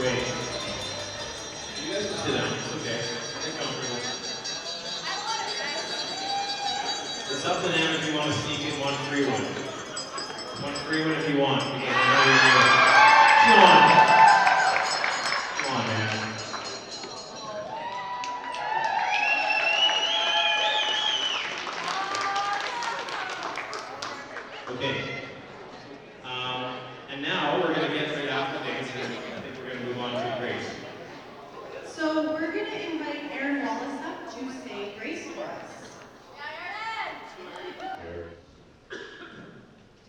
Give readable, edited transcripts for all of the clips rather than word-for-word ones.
Great. You guys can sit down. It's okay. Get comfortable. It's up to them if you want to sneak in one free one. One free one if you want. Because I know you're doing it. Come on. Come on, man. Okay. And now we're going to get right after things, and I think we're going to move on to Grace. So we're going to invite Aaron Wallace up to say grace for us. Dear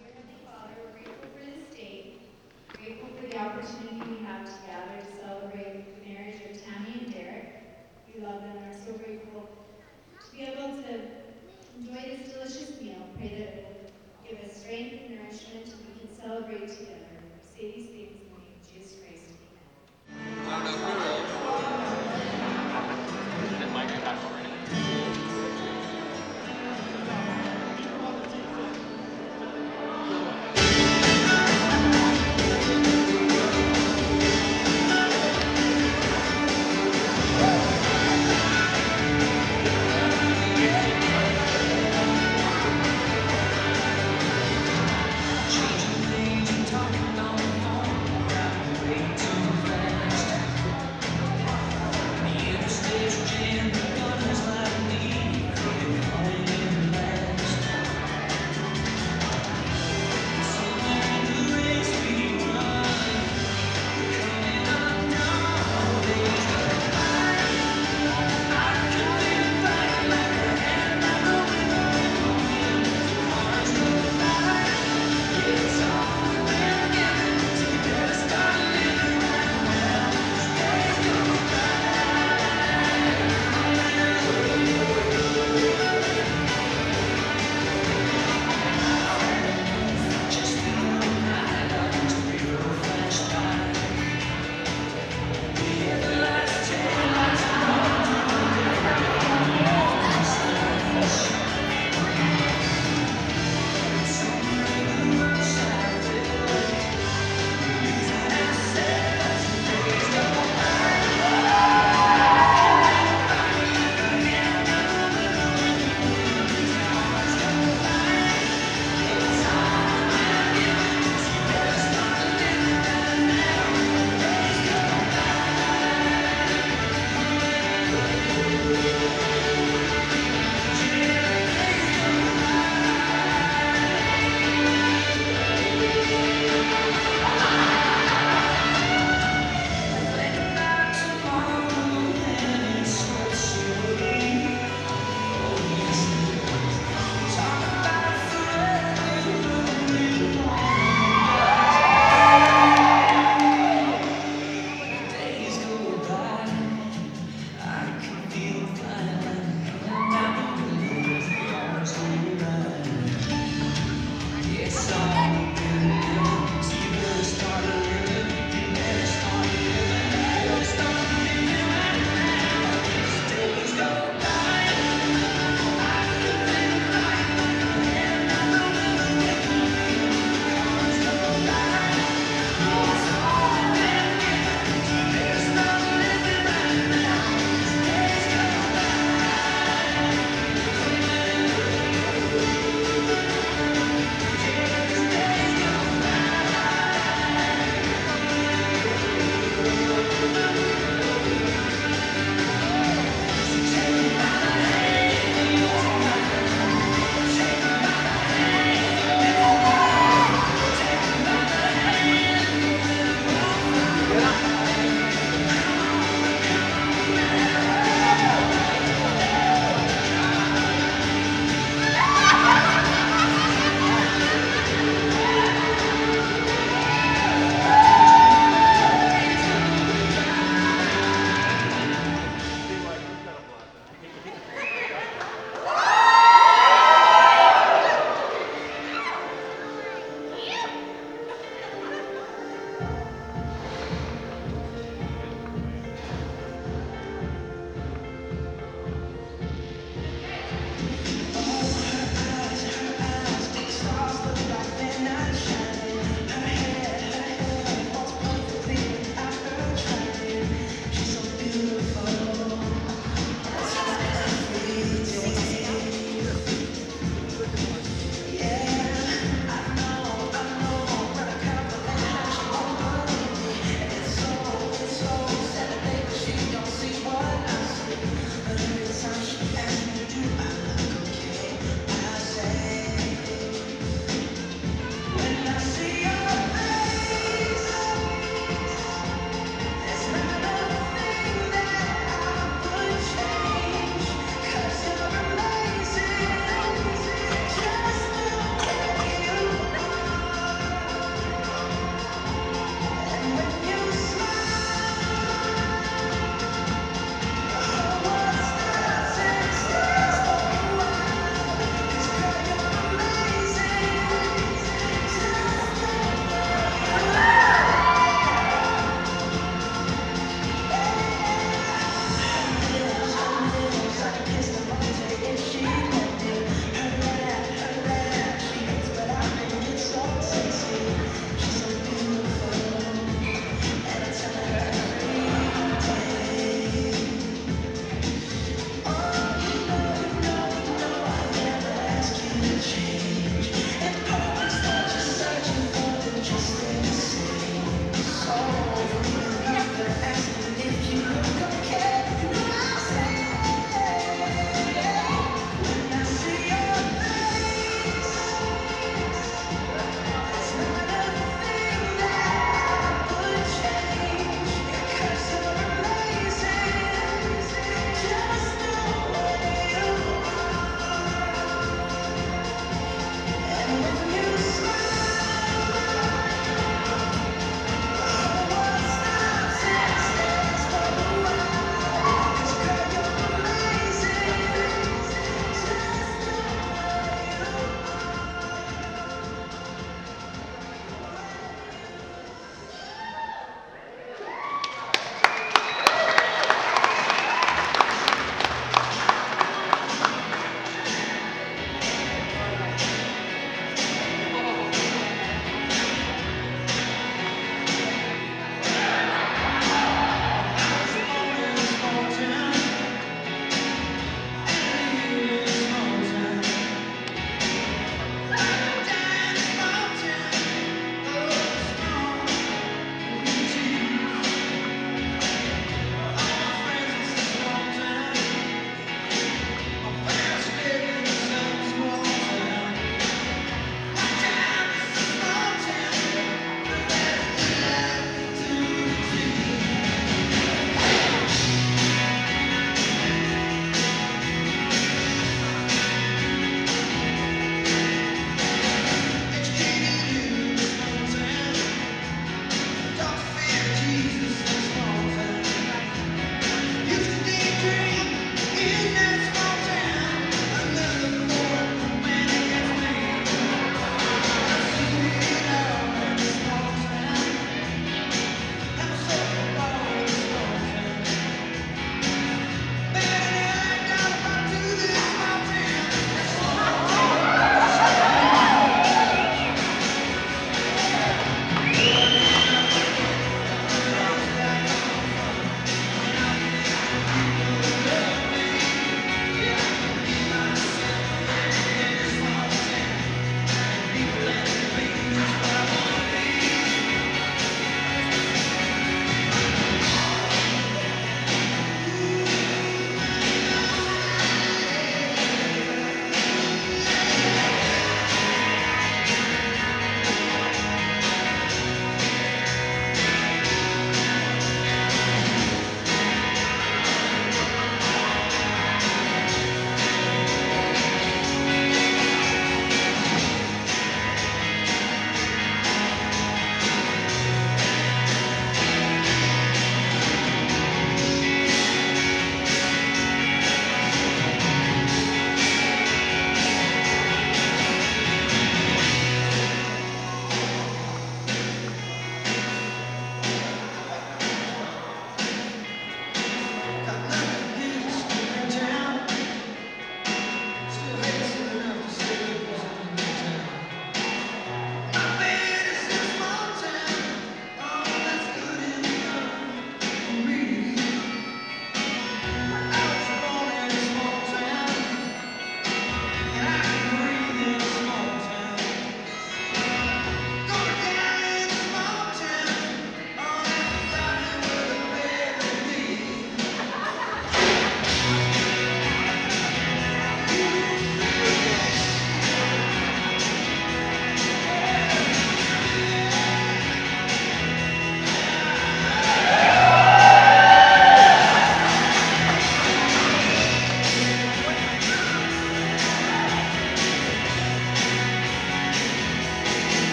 Heavenly Father, we're grateful for this day, grateful for the opportunity we have to gather to celebrate the marriage of Tammy and Derek. We love them and are so grateful to be able to enjoy this delicious meal. Pray that it will give us strength and nourishment and we can celebrate together. We say these things in the name of Jesus Christ. Amen.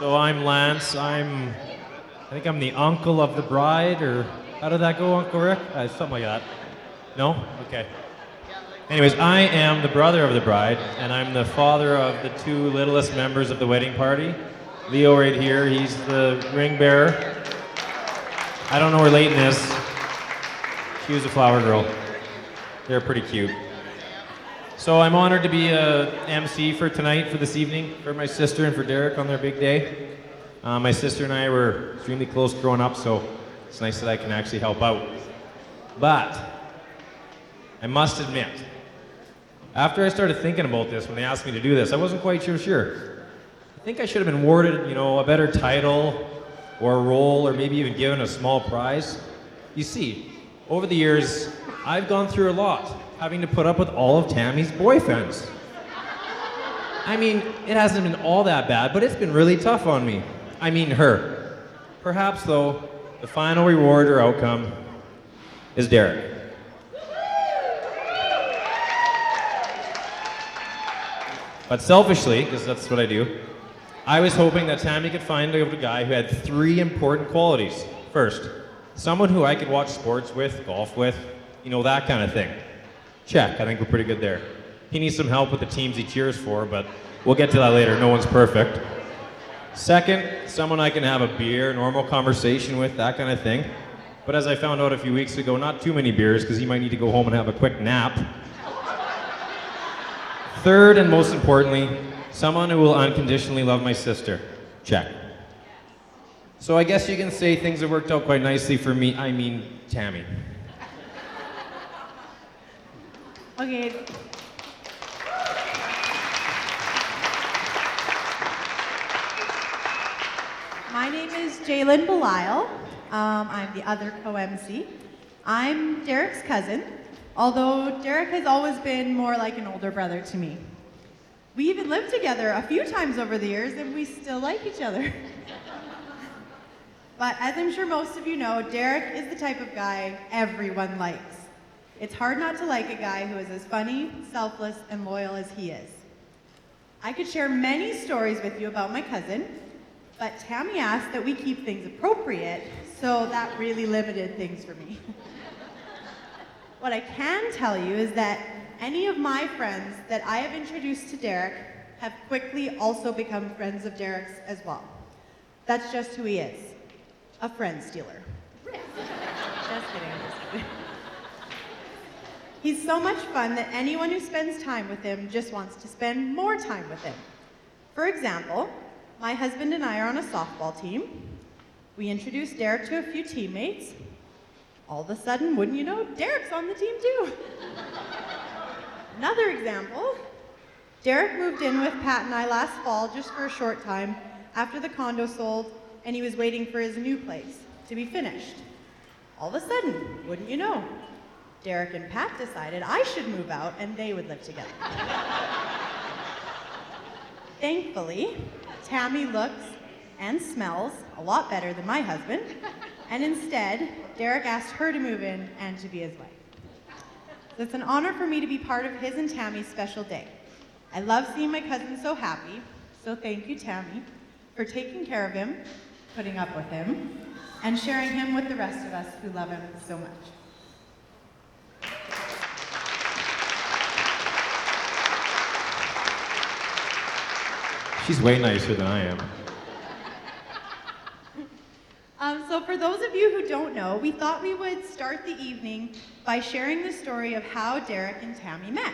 So I'm Lance. I think I'm the uncle of the bride, or how did that go, Uncle Rick? Something like that. No? Okay. Anyways, I am the brother of the bride, and I'm the father of the two littlest members of the wedding party. Leo right here, he's the ring bearer. I don't know where Leighton is. She was a flower girl. They're pretty cute. So I'm honored to be a MC for tonight, for this evening, for my sister and for Derek on their big day. My sister and I were extremely close growing up, so it's nice that I can actually help out. But I must admit, after I started thinking about this, when they asked me to do this, I wasn't quite sure. I think I should have been awarded, a better title or a role, or maybe even given a small prize. You see, over the years, I've gone through a lot, having to put up with all of Tammy's boyfriends. I mean, it hasn't been all that bad, but it's been really tough on me. I mean her. Perhaps, though, the final reward or outcome is Derek. But selfishly, because that's what I do, I was hoping that Tammy could find a guy who had 3 important qualities. First, someone who I could watch sports with, golf with, that kind of thing. Check, I think we're pretty good there. He needs some help with the teams he cheers for, but we'll get to that later. No one's perfect. Second, someone I can have a beer, normal conversation with, that kind of thing. But as I found out a few weeks ago, not too many beers, because he might need to go home and have a quick nap. Third, and most importantly, someone who will unconditionally love my sister. Check. So I guess you can say things have worked out quite nicely for me, Tammy. Okay. My name is Jalen Belisle. I'm the other co-MC. I'm Derek's cousin, although Derek has always been more like an older brother to me. We even lived together a few times over the years, and we still like each other. But as I'm sure most of you know, Derek is the type of guy everyone likes. It's hard not to like a guy who is as funny, selfless, and loyal as he is. I could share many stories with you about my cousin, but Tammy asked that we keep things appropriate, so that really limited things for me. What I can tell you is that any of my friends that I have introduced to Derek have quickly also become friends of Derek's as well. That's just who he is, a friend stealer. Just kidding. He's so much fun that anyone who spends time with him just wants to spend more time with him. For example, my husband and I are on a softball team. We introduced Derek to a few teammates. All of a sudden, wouldn't you know, Derek's on the team too. Another example, Derek moved in with Pat and I last fall just for a short time after the condo sold and he was waiting for his new place to be finished. All of a sudden, wouldn't you know, Derek and Pat decided I should move out and they would live together. Thankfully, Tammy looks and smells a lot better than my husband, and instead, Derek asked her to move in and to be his wife. So it's an honor for me to be part of his and Tammy's special day. I love seeing my cousin so happy, so thank you, Tammy, for taking care of him, putting up with him, and sharing him with the rest of us who love him so much. She's way nicer than I am. So for those of you who don't know, we thought we would start the evening by sharing the story of how Derek and Tammy met.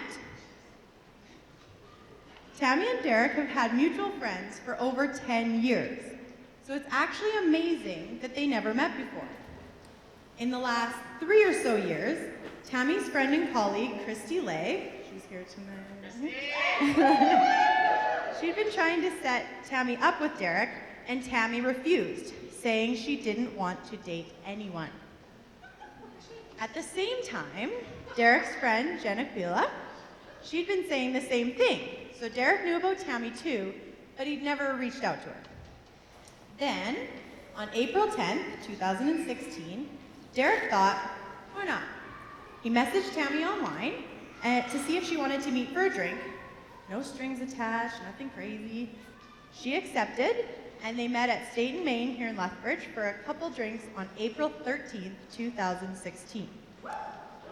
Tammy and Derek have had mutual friends for over 10 years, so it's actually amazing that they never met before. In the last 3 or so years, Tammy's friend and colleague, Christy Lay, she's here tonight. She'd been trying to set Tammy up with Derek, and Tammy refused, saying she didn't want to date anyone. At the same time, Derek's friend, Jen Aquila, she'd been saying the same thing, so Derek knew about Tammy too, but he'd never reached out to her. Then, on April 10th, 2016, Derek thought, why not? He messaged Tammy online to see if she wanted to meet for a drink. No strings attached, nothing crazy. She accepted, and they met at State and Main here in Lethbridge for a couple drinks on April 13th, 2016.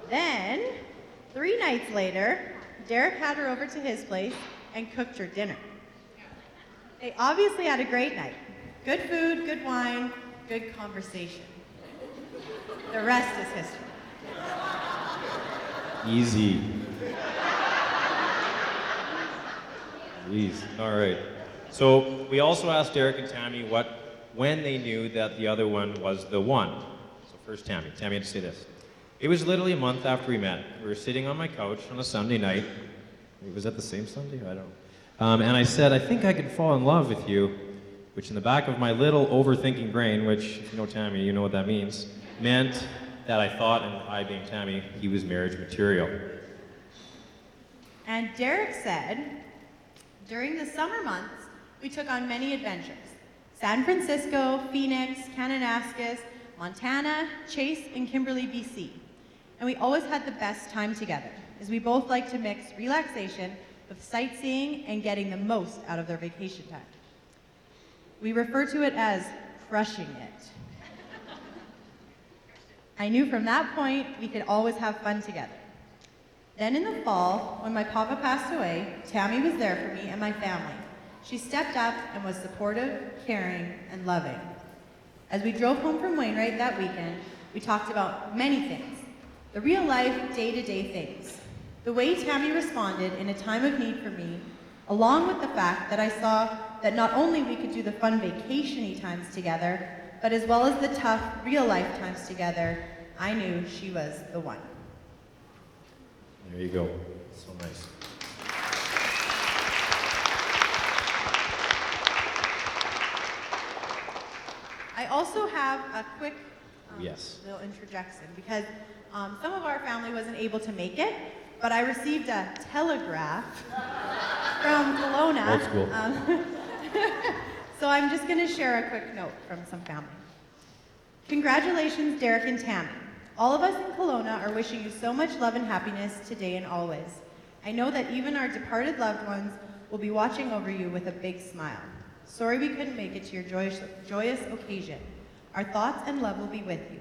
Then, 3 nights later, Derek had her over to his place and cooked her dinner. They obviously had a great night. Good food, good wine, good conversation. The rest is history. Easy. Jeez. All right. So we also asked Derek and Tammy when they knew that the other one was the one. So first Tammy. Tammy had to say this. It was literally a month after we met. We were sitting on my couch on a Sunday night. Was that the same Sunday? I don't know. And I said, I think I could fall in love with you, which in the back of my little overthinking brain, which, if you know Tammy, you know what that means, meant that I thought, and I being Tammy, he was marriage material. And Derek said, during the summer months, we took on many adventures. San Francisco, Phoenix, Kananaskis, Montana, Chase, and Kimberley, BC. And we always had the best time together, as we both like to mix relaxation with sightseeing and getting the most out of their vacation time. We refer to it as crushing it. I knew from that point we could always have fun together. Then in the fall, when my papa passed away, Tammy was there for me and my family. She stepped up and was supportive, caring, and loving. As we drove home from Wainwright that weekend, we talked about many things. The real-life, day-to-day things. The way Tammy responded in a time of need for me, along with the fact that I saw that not only we could do the fun vacation-y times together, but as well as the tough, real-life times together, I knew she was the one. There you go. So nice. I also have a quick Yes. little introduction because some of our family wasn't able to make it, but I received a telegraph from Kelowna. Old school. So I'm just going to share a quick note from some family. Congratulations, Derek and Tammy. All of us in Kelowna are wishing you so much love and happiness today and always. I know that even our departed loved ones will be watching over you with a big smile. Sorry we couldn't make it to your joyous occasion. Our thoughts and love will be with you.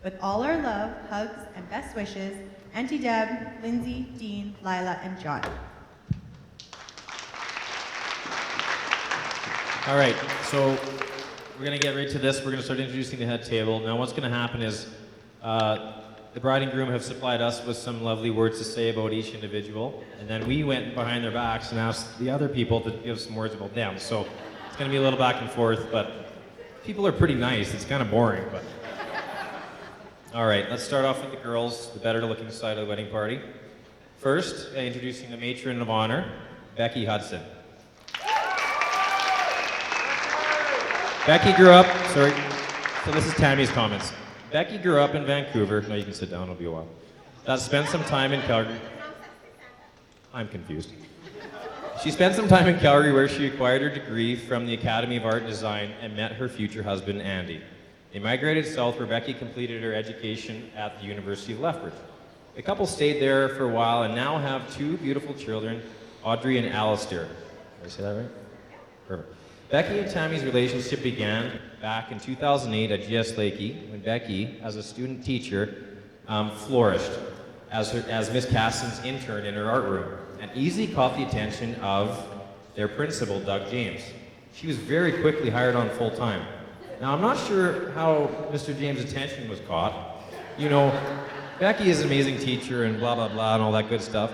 With all our love, hugs, and best wishes, Auntie Deb, Lindsay, Dean, Lila, and John. All right, so we're going to get right to this. We're going to start introducing the head table. Now what's going to happen is the bride and groom have supplied us with some lovely words to say about each individual, and then we went behind their backs and asked the other people to give some words about them. So it's going to be a little back and forth, but people are pretty nice. It's kind of boring, but... All right, let's start off with the girls, the better looking side of the wedding party. First, introducing the matron of honor, Becky Hudson. Becky grew up, sorry, so this is Tammy's comments. Becky grew up in Vancouver. No, you can sit down, it'll be a while. Spent some time in Calgary. I'm confused. She spent some time in Calgary where she acquired her degree from the Academy of Art and Design and met her future husband, Andy. They migrated south where Becky completed her education at the University of Lethbridge. The couple stayed there for a while and now have 2 beautiful children, Audrey and Alistair. Did I say that right? Perfect. Becky and Tammy's relationship began back in 2008 at GS Lakey when Becky, as a student teacher, flourished as Miss Caston's intern in her art room and easily caught the attention of their principal, Doug James. She was very quickly hired on full-time. Now, I'm not sure how Mr. James' attention was caught. You know, Becky is an amazing teacher and blah, blah, blah, and all that good stuff.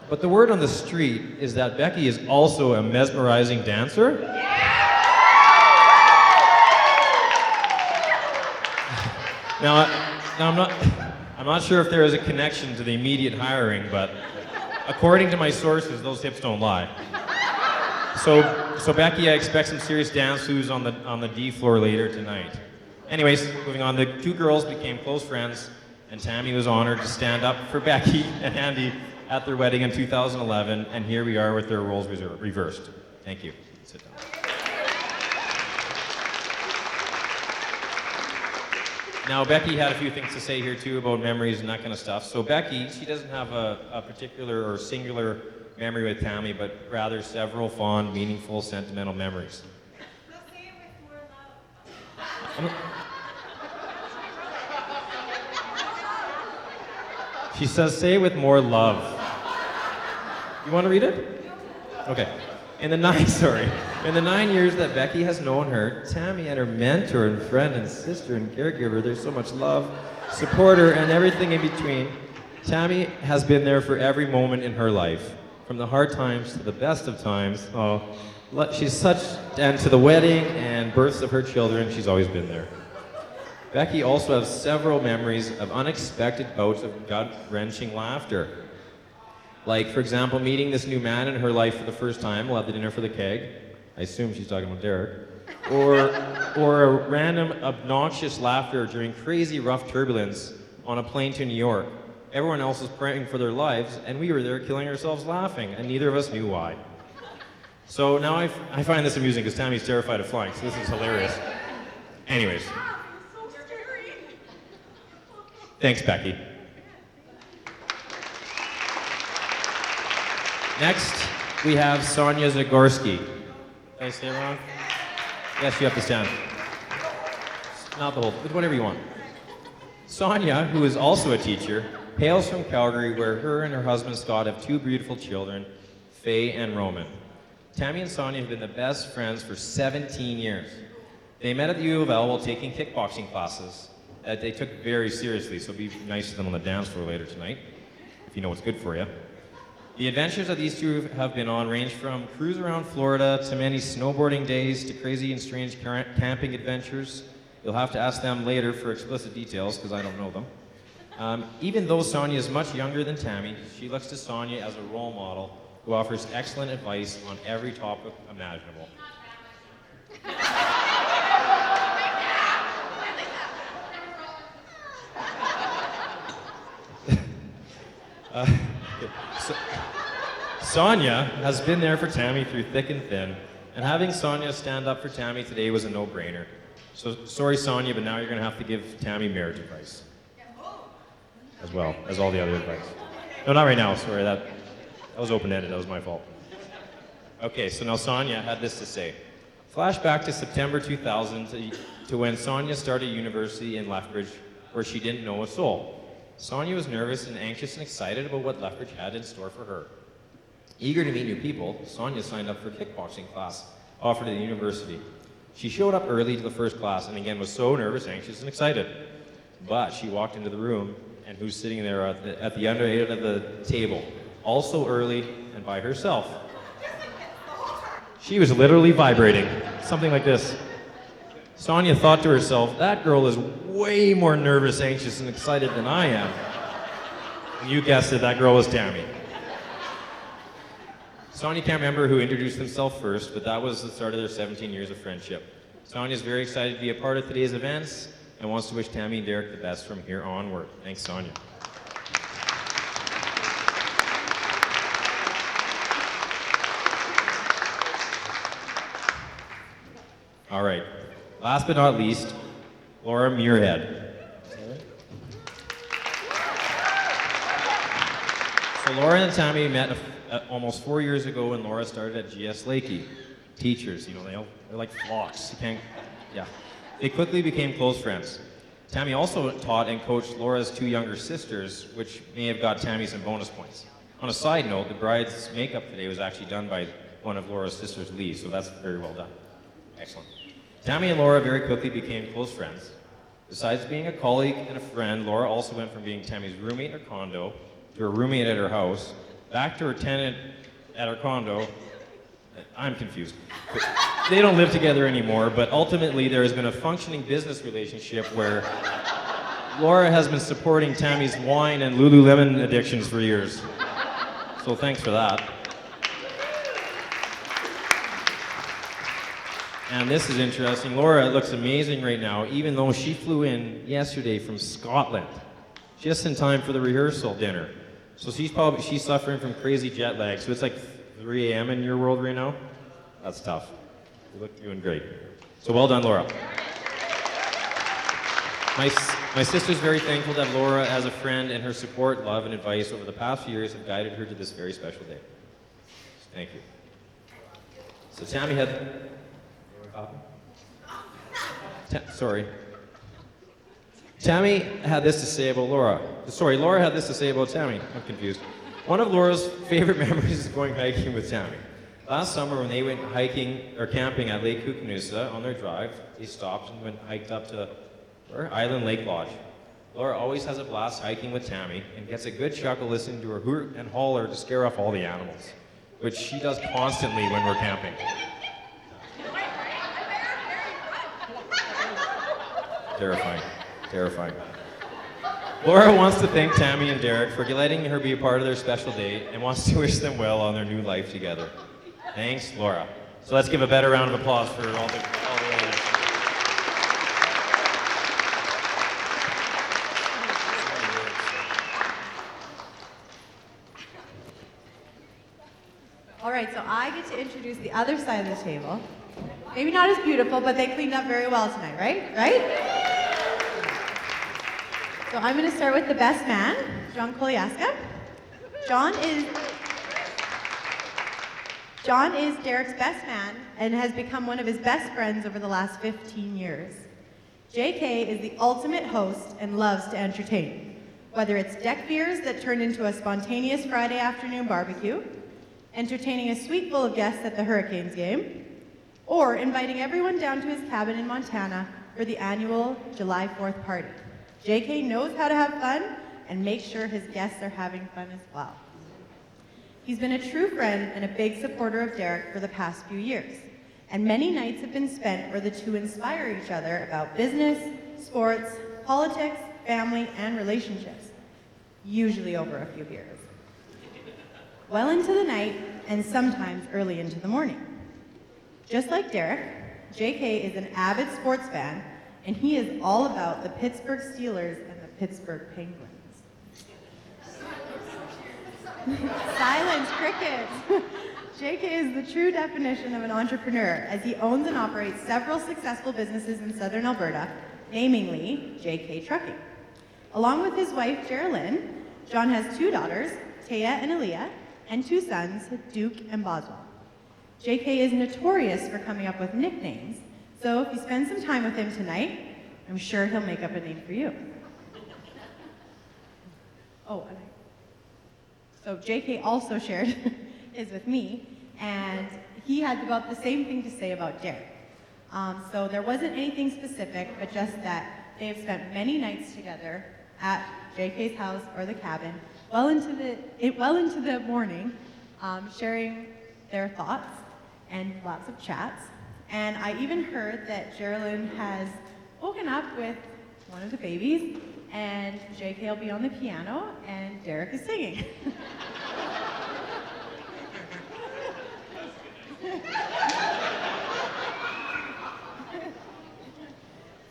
But the word on the street is that Becky is also a mesmerizing dancer. Now I'm not sure if there is a connection to the immediate hiring, but according to my sources, those hips don't lie. So Becky, I expect some serious dance moves on the D floor later tonight. Anyways, moving on, the 2 girls became close friends, and Tammy was honored to stand up for Becky and Andy at their wedding in 2011, and here we are with their roles reversed. Thank you. Sit down. Now, Becky had a few things to say here too about memories and that kind of stuff. So Becky, she doesn't have a particular or singular memory with Tammy, but rather several fond, meaningful, sentimental memories. Well, say it with She says, say it with more love. You want to read it? Okay. In the 9 years that Becky has known her, Tammy and her mentor and friend and sister and caregiver, there's so much love, support her, and everything in between. Tammy has been there for every moment in her life, from the hard times to the best of times. Oh, she's such, and to the wedding and births of her children, she's always been there. Becky also has several memories of unexpected bouts of gut-wrenching laughter. Like, for example, meeting this new man in her life for the first time while at the dinner for the keg. I assume she's talking about Derek. Or a random obnoxious laughter during crazy rough turbulence on a plane to New York. Everyone else was praying for their lives, and we were there killing ourselves laughing, and neither of us knew why. So now I find this amusing because Tammy's terrified of flying, so this is hilarious. Anyways. Thanks, Becky. Next, we have Sonia Zagorski. Did I say it wrong? Yes, you have to stand. Not the whole, but whatever you want. Sonia, who is also a teacher, hails from Calgary, where her and her husband Scott have two beautiful children, Faye and Roman. Tammy and Sonia have been the best friends for 17 years. They met at the U of L while taking kickboxing classes that they took very seriously, so be nice to them on the dance floor later tonight, if you know what's good for you. The adventures that these two have been on range from cruise around Florida to many snowboarding days to crazy and strange camping adventures. You'll have to ask them later for explicit details because I don't know them. Even though Sonia is much younger than Tammy, she looks to Sonia as a role model who offers excellent advice on every topic imaginable. Sonia has been there for Tammy through thick and thin, and having Sonia stand up for Tammy today was a no-brainer. So sorry, Sonia, but now you're going to have to give Tammy marriage advice. As well as all the other advice. No, not right now, sorry, that was open-ended, that was my fault. Okay, so now Sonia had this to say. Flashback to September 2000 to when Sonia started university in Lethbridge, where she didn't know a soul. Sonia was nervous and anxious and excited about what Lethbridge had in store for her. Eager to meet new people, Sonia signed up for a kickboxing class offered at the university. She showed up early to the first class and again was so nervous, anxious, and excited. But she walked into the room, and who's sitting there at the under end of the table, also early and by herself. She was literally vibrating, something like this. Sonia thought to herself, that girl is way more nervous, anxious, and excited than I am. And you guessed it, that girl was Tammy. Sonia can't remember who introduced themselves first, but that was the start of their 17 years of friendship. Sonia's very excited to be a part of today's events and wants to wish Tammy and Derek the best from here onward. Thanks, Sonia. All right. Last but not least, Laura Muirhead. So Laura and Tammy met almost 4 years ago when Laura started at GS Lakey. Teachers, they're like flocks. They quickly became close friends. Tammy also taught and coached Laura's two younger sisters, which may have got Tammy some bonus points. On a side note, the bride's makeup today was actually done by one of Laura's sisters, Lee, so that's very well done. Excellent. Tammy and Laura very quickly became close friends. Besides being a colleague and a friend, Laura also went from being Tammy's roommate in her condo to her roommate at her house, back to her tenant at her condo. I'm confused. They don't live together anymore, but ultimately there has been a functioning business relationship where Laura has been supporting Tammy's wine and Lululemon addictions for years. So thanks for that. And this is interesting. Laura looks amazing right now, even though she flew in yesterday from Scotland, just in time for the rehearsal dinner. So she's suffering from crazy jet lag. So it's like 3 a.m. in your world right now? That's tough. You're doing great. So well done, Laura. My sister's very thankful to have Laura as a friend, and her support, love, and advice over the past few years have guided her to this very special day. So thank you. So Tammy Sorry. Tammy had this to say about Laura. Sorry, Laura had this to say about Tammy. I'm confused. One of Laura's favorite memories is going hiking with Tammy. Last summer, when they went hiking or camping at Lake Koocanusa on their drive, they stopped and hiked up to Island Lake Lodge. Laura always has a blast hiking with Tammy and gets a good chuckle listening to her hoot and holler to scare off all the animals, which she does constantly when we're camping. Terrifying. Laura wants to thank Tammy and Derek for letting her be a part of their special day and wants to wish them well on their new life together. Thanks, Laura. So let's give a better round of applause for all the ladies. All right, so I get to introduce the other side of the table. Maybe not as beautiful, but they cleaned up very well tonight, right? So I'm going to start with the best man, John Kolyaska. John is Derek's best man and has become one of his best friends over the last 15 years. JK is the ultimate host and loves to entertain, whether it's deck beers that turn into a spontaneous Friday afternoon barbecue, entertaining a suite full of guests at the Hurricanes game, or inviting everyone down to his cabin in Montana for the annual July 4th party. JK knows how to have fun and makes sure his guests are having fun as well. He's been a true friend and a big supporter of Derek for the past few years, and many nights have been spent where the two inspire each other about business, sports, politics, family, and relationships, usually over a few beers. Well into the night, and sometimes early into the morning. Just like Derek, JK is an avid sports fan, and he is all about the Pittsburgh Steelers and the Pittsburgh Penguins. Silence, crickets. JK is the true definition of an entrepreneur, as he owns and operates several successful businesses in southern Alberta, namely JK Trucking. Along with his wife, Geraldine, John has two daughters, Taya and Aaliyah, and two sons, Duke and Boswell. JK is notorious for coming up with nicknames, so if you spend some time with him tonight, I'm sure he'll make up a name for you. So JK also shared his with me, and he had about the same thing to say about Derek. So there wasn't anything specific, but just that they have spent many nights together at JK's house or the cabin, well into the morning, sharing their thoughts and lots of chats. And I even heard that Geraldine has woken up with one of the babies, and JK will be on the piano, and Derek is singing.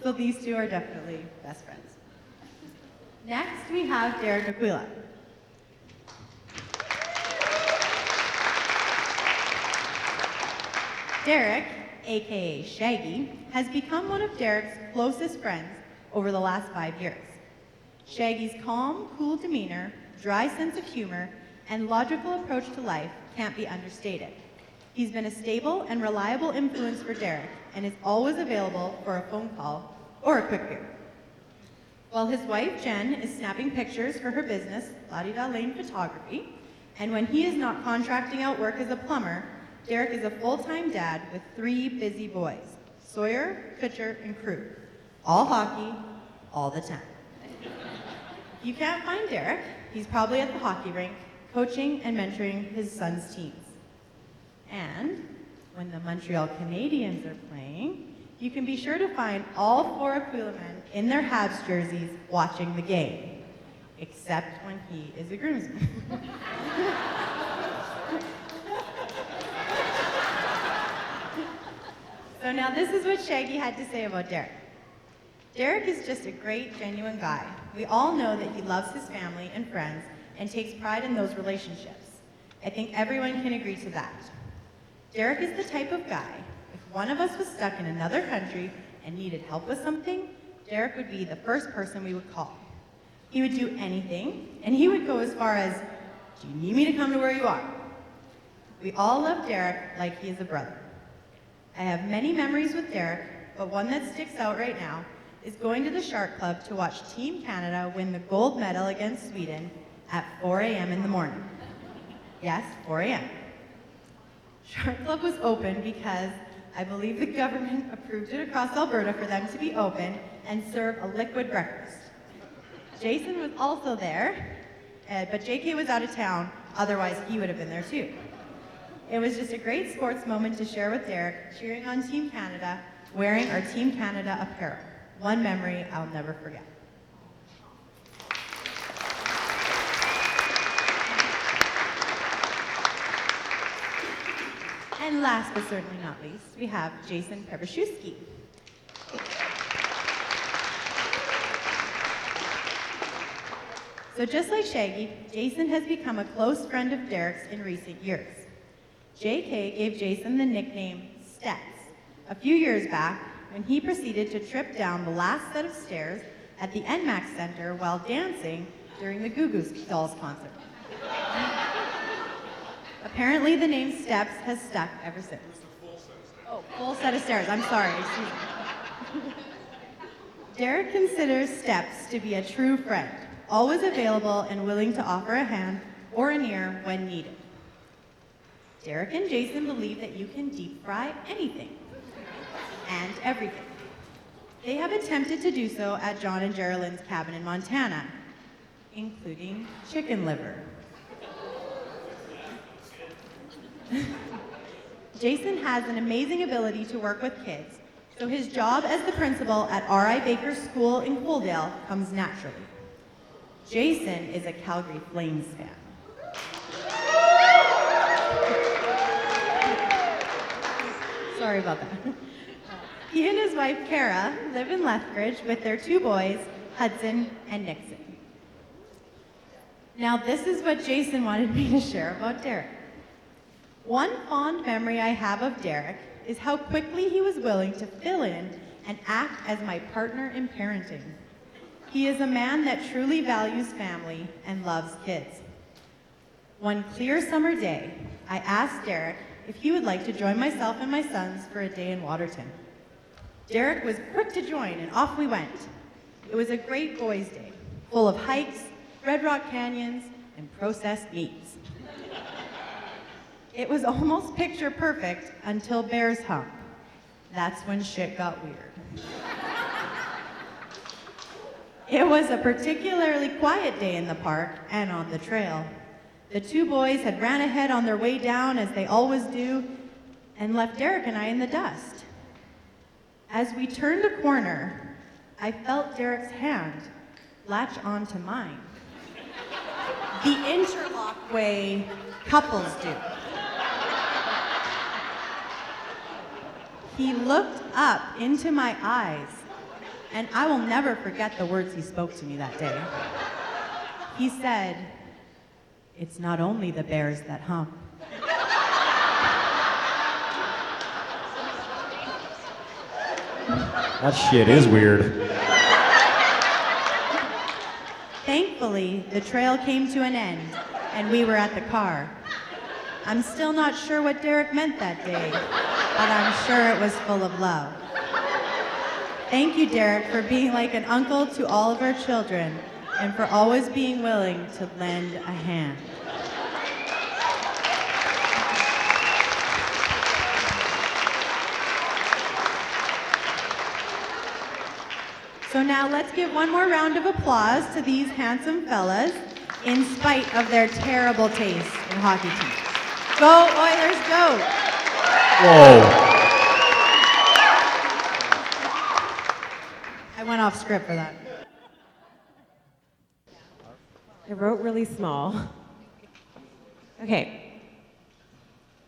So these two are definitely best friends. Next, we have Derek Aquila. Derek, aka Shaggy, has become one of Derek's closest friends over the last 5 years. Shaggy's calm, cool demeanor, dry sense of humor, and logical approach to life can't be understated. He's been a stable and reliable influence for Derek and is always available for a phone call or a quick beer. While his wife, Jen, is snapping pictures for her business, La Di Da Lane Photography, and when he is not contracting out work as a plumber, Derek is a full-time dad with 3 busy boys, Sawyer, Kutcher, and Crew. All hockey, all the time. If you can't find Derek, he's probably at the hockey rink, coaching and mentoring his son's teams. And when the Montreal Canadiens are playing, you can be sure to find all 4 Aquila men in their Habs jerseys watching the game, except when he is a groomsman. So now this is what Shaggy had to say about Derek. Derek is just a great, genuine guy. We all know that he loves his family and friends and takes pride in those relationships. I think everyone can agree to that. Derek is the type of guy, if one of us was stuck in another country and needed help with something, Derek would be the first person we would call. He would do anything, and he would go as far as, "Do you need me to come to where you are?" We all love Derek like he is a brother. I have many memories with Derek, but one that sticks out right now, is going to the Shark Club to watch Team Canada win the gold medal against Sweden at 4 a.m. in the morning. Yes, 4 a.m. Shark Club was open because I believe the government approved it across Alberta for them to be open and serve a liquid breakfast. Jason was also there, but JK was out of town, otherwise he would have been there too. It was just a great sports moment to share with Derek, cheering on Team Canada, wearing our Team Canada apparel. One memory I'll never forget. And last but certainly not least, we have Jason Prebaszewski. So just like Shaggy, Jason has become a close friend of Derek's in recent years. JK gave Jason the nickname Steps a few years back when he proceeded to trip down the last set of stairs at the NMAX Center while dancing during the Goo Goo Dolls concert. Apparently the name Steps has stuck ever since. Oh, full set of stairs. I'm sorry. Excuse me. Derek considers Steps to be a true friend, always available and willing to offer a hand or an ear when needed. Derek and Jason believe that you can deep fry anything and everything. They have attempted to do so at John and Geraldine's cabin in Montana, including chicken liver. Jason has an amazing ability to work with kids, so his job as the principal at R.I. Baker School in Coaldale comes naturally. Jason is a Calgary Flames fan. Sorry about that. He and his wife, Kara, live in Lethbridge with their two boys, Hudson and Nixon. Now, this is what Jason wanted me to share about Derek. One fond memory I have of Derek is how quickly he was willing to fill in and act as my partner in parenting. He is a man that truly values family and loves kids. One clear summer day, I asked Derek if he would like to join myself and my sons for a day in Waterton. Derek was quick to join, and off we went. It was a great boys' day, full of hikes, Red Rock Canyons, and processed meats. It was almost picture perfect until Bears Hump. That's when shit got weird. It was a particularly quiet day in the park and on the trail. The two boys had ran ahead on their way down, as they always do, and left Derek and I in the dust. As we turned a corner, I felt Derek's hand latch onto mine. The interlock way couples do. He looked up into my eyes, and I will never forget the words he spoke to me that day. He said, "It's not only the bears that hump." That shit is weird. Thankfully, the trail came to an end, and we were at the car. I'm still not sure what Derek meant that day, but I'm sure it was full of love. Thank you, Derek, for being like an uncle to all of our children, and for always being willing to lend a hand. So now let's give one more round of applause to these handsome fellas, in spite of their terrible taste in hockey teams. Go Oilers, go! Whoa. I went off script for that. I wrote really small. Okay.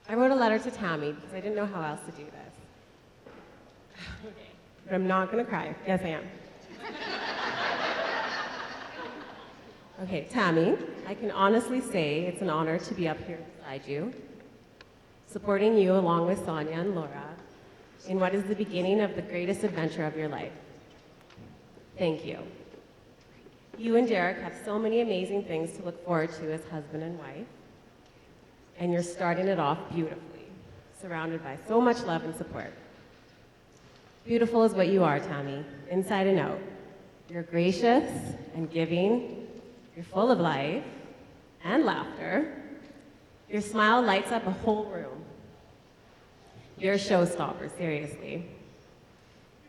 I wrote a letter to Tammy because I didn't know how else to do this. But I'm not going to cry. Yes, I am. Okay, Tammy, I can honestly say it's an honor to be up here beside you, supporting you along with Sonia and Laura in what is the beginning of the greatest adventure of your life. Thank you. You and Derek have so many amazing things to look forward to as husband and wife, and you're starting it off beautifully, surrounded by so much love and support. Beautiful is what you are, Tammy, inside and out. You're gracious and giving. You're full of life and laughter. Your smile lights up a whole room. You're a showstopper, seriously.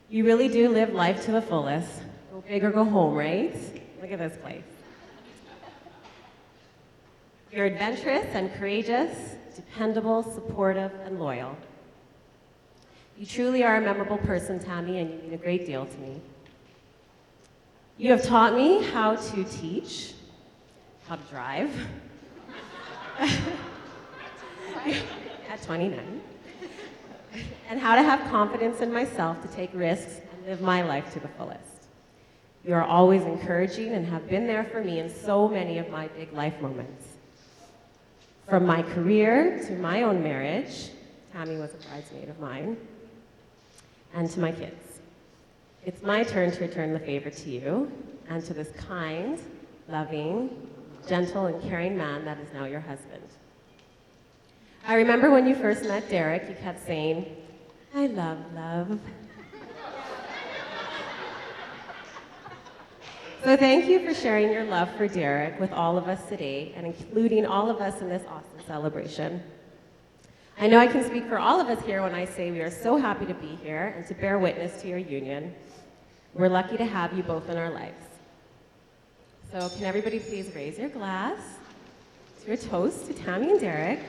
You really do live life to the fullest. Go big or go home, right? Look at this place. You're adventurous and courageous, dependable, supportive, and loyal. You truly are a memorable person, Tammy, and you mean a great deal to me. You have taught me how to teach, how to drive, at 29, and how to have confidence in myself to take risks and live my life to the fullest. You are always encouraging and have been there for me in so many of my big life moments. From my career to my own marriage, Tammy was a bridesmaid of mine, and to my kids. It's my turn to return the favor to you and to this kind, loving, gentle, and caring man that is now your husband. I remember when you first met Derek, you kept saying, "I love love." So thank you for sharing your love for Derek with all of us today and including all of us in this awesome celebration. I know I can speak for all of us here when I say we are so happy to be here and to bear witness to your union. We're lucky to have you both in our lives. So can everybody please raise your glass to a toast to Tammy and Derek.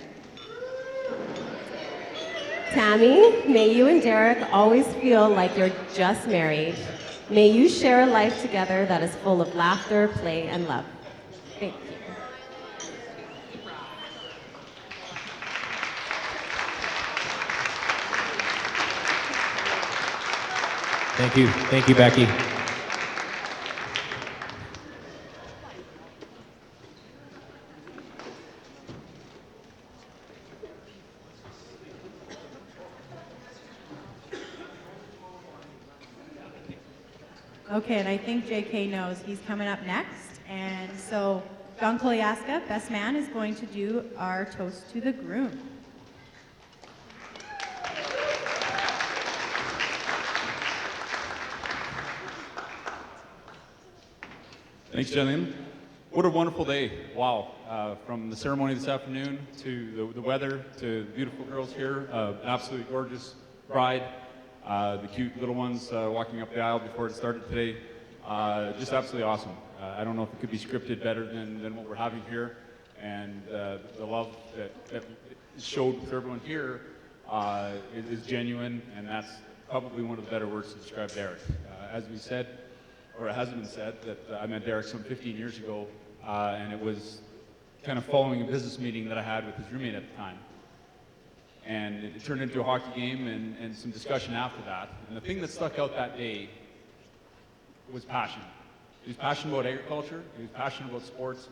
Tammy, may you and Derek always feel like you're just married. May you share a life together that is full of laughter, play, and love. Thank you. Thank you. Thank you, Becky. Okay, and I think JK knows he's coming up next. And so John Koliaska, best man, is going to do our toast to the groom. Thanks, Jillian. What a wonderful day. Wow. From the ceremony this afternoon to the weather to the beautiful girls here, absolutely gorgeous bride, the cute little ones walking up the aisle before it started today. Just absolutely awesome. I don't know if it could be scripted better than what we're having here. And the love that is showed with everyone here is genuine, and that's probably one of the better words to describe Derek. As we said, or it has been said, that I met Derek some 15 years ago, and it was kind of following a business meeting that I had with his roommate at the time. And it turned into a hockey game and some discussion after that. And the thing that stuck out that day was passion. He was passionate about agriculture, he was passionate about sports,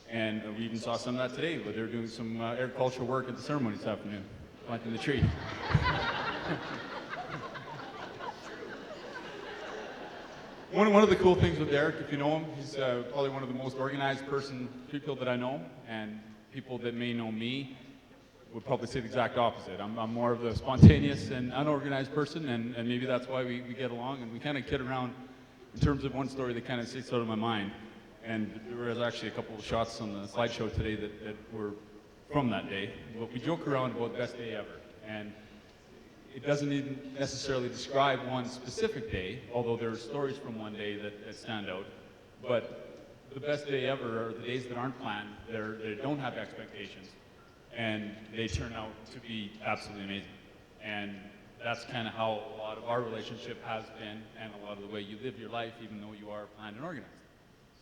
and we even saw some of that today, where they were doing some agricultural work at the ceremony this afternoon, planting the tree. One of the cool things with Derek, if you know him, he's probably one of the most organized people that I know, and people that may know me would probably say the exact opposite. I'm more of the spontaneous and unorganized person, and maybe that's why we get along, and we kind of kid around in terms of one story that kind of sticks out of my mind. And there was actually a couple of shots on the slideshow today that were from that day, but we joke around about best day ever. And it doesn't even necessarily describe one specific day, although there are stories from one day that stand out. But the best day ever are the days that aren't planned, they don't have expectations, and they turn out to be absolutely amazing. And that's kind of how a lot of our relationship has been, and a lot of the way you live your life, even though you are planned and organized.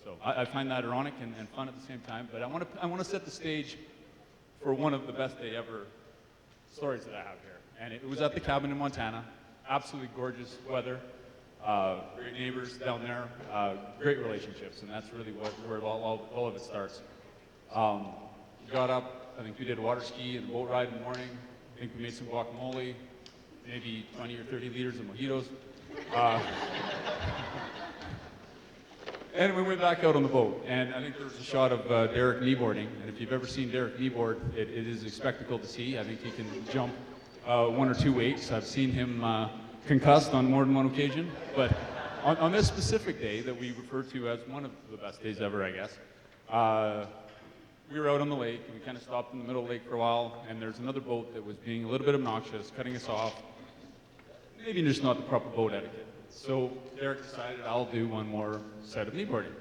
So I find that ironic and fun at the same time, but I want to set the stage for one of the best day ever stories that I have here. And it was at the cabin in Montana. Absolutely gorgeous weather, great neighbors down there, great relationships, and that's really where all of it starts. Got up, I think we did a water ski and a boat ride in the morning. I think we made some guacamole, maybe 20 or 30 liters of mojitos. And we went back out on the boat, and I think there was a shot of Derek kneeboarding, and if you've ever seen Derek kneeboard, it is a spectacle to see. I think he can jump 1 or 2 weights. I've seen him concussed on more than one occasion. But on this specific day that we refer to as one of the best days ever, I guess, we were out on the lake, and we kind of stopped in the middle of the lake for a while, and there's another boat that was being a little bit obnoxious, cutting us off. Maybe just not the proper boat etiquette. So Derek decided I'll do one more set of kneeboarding.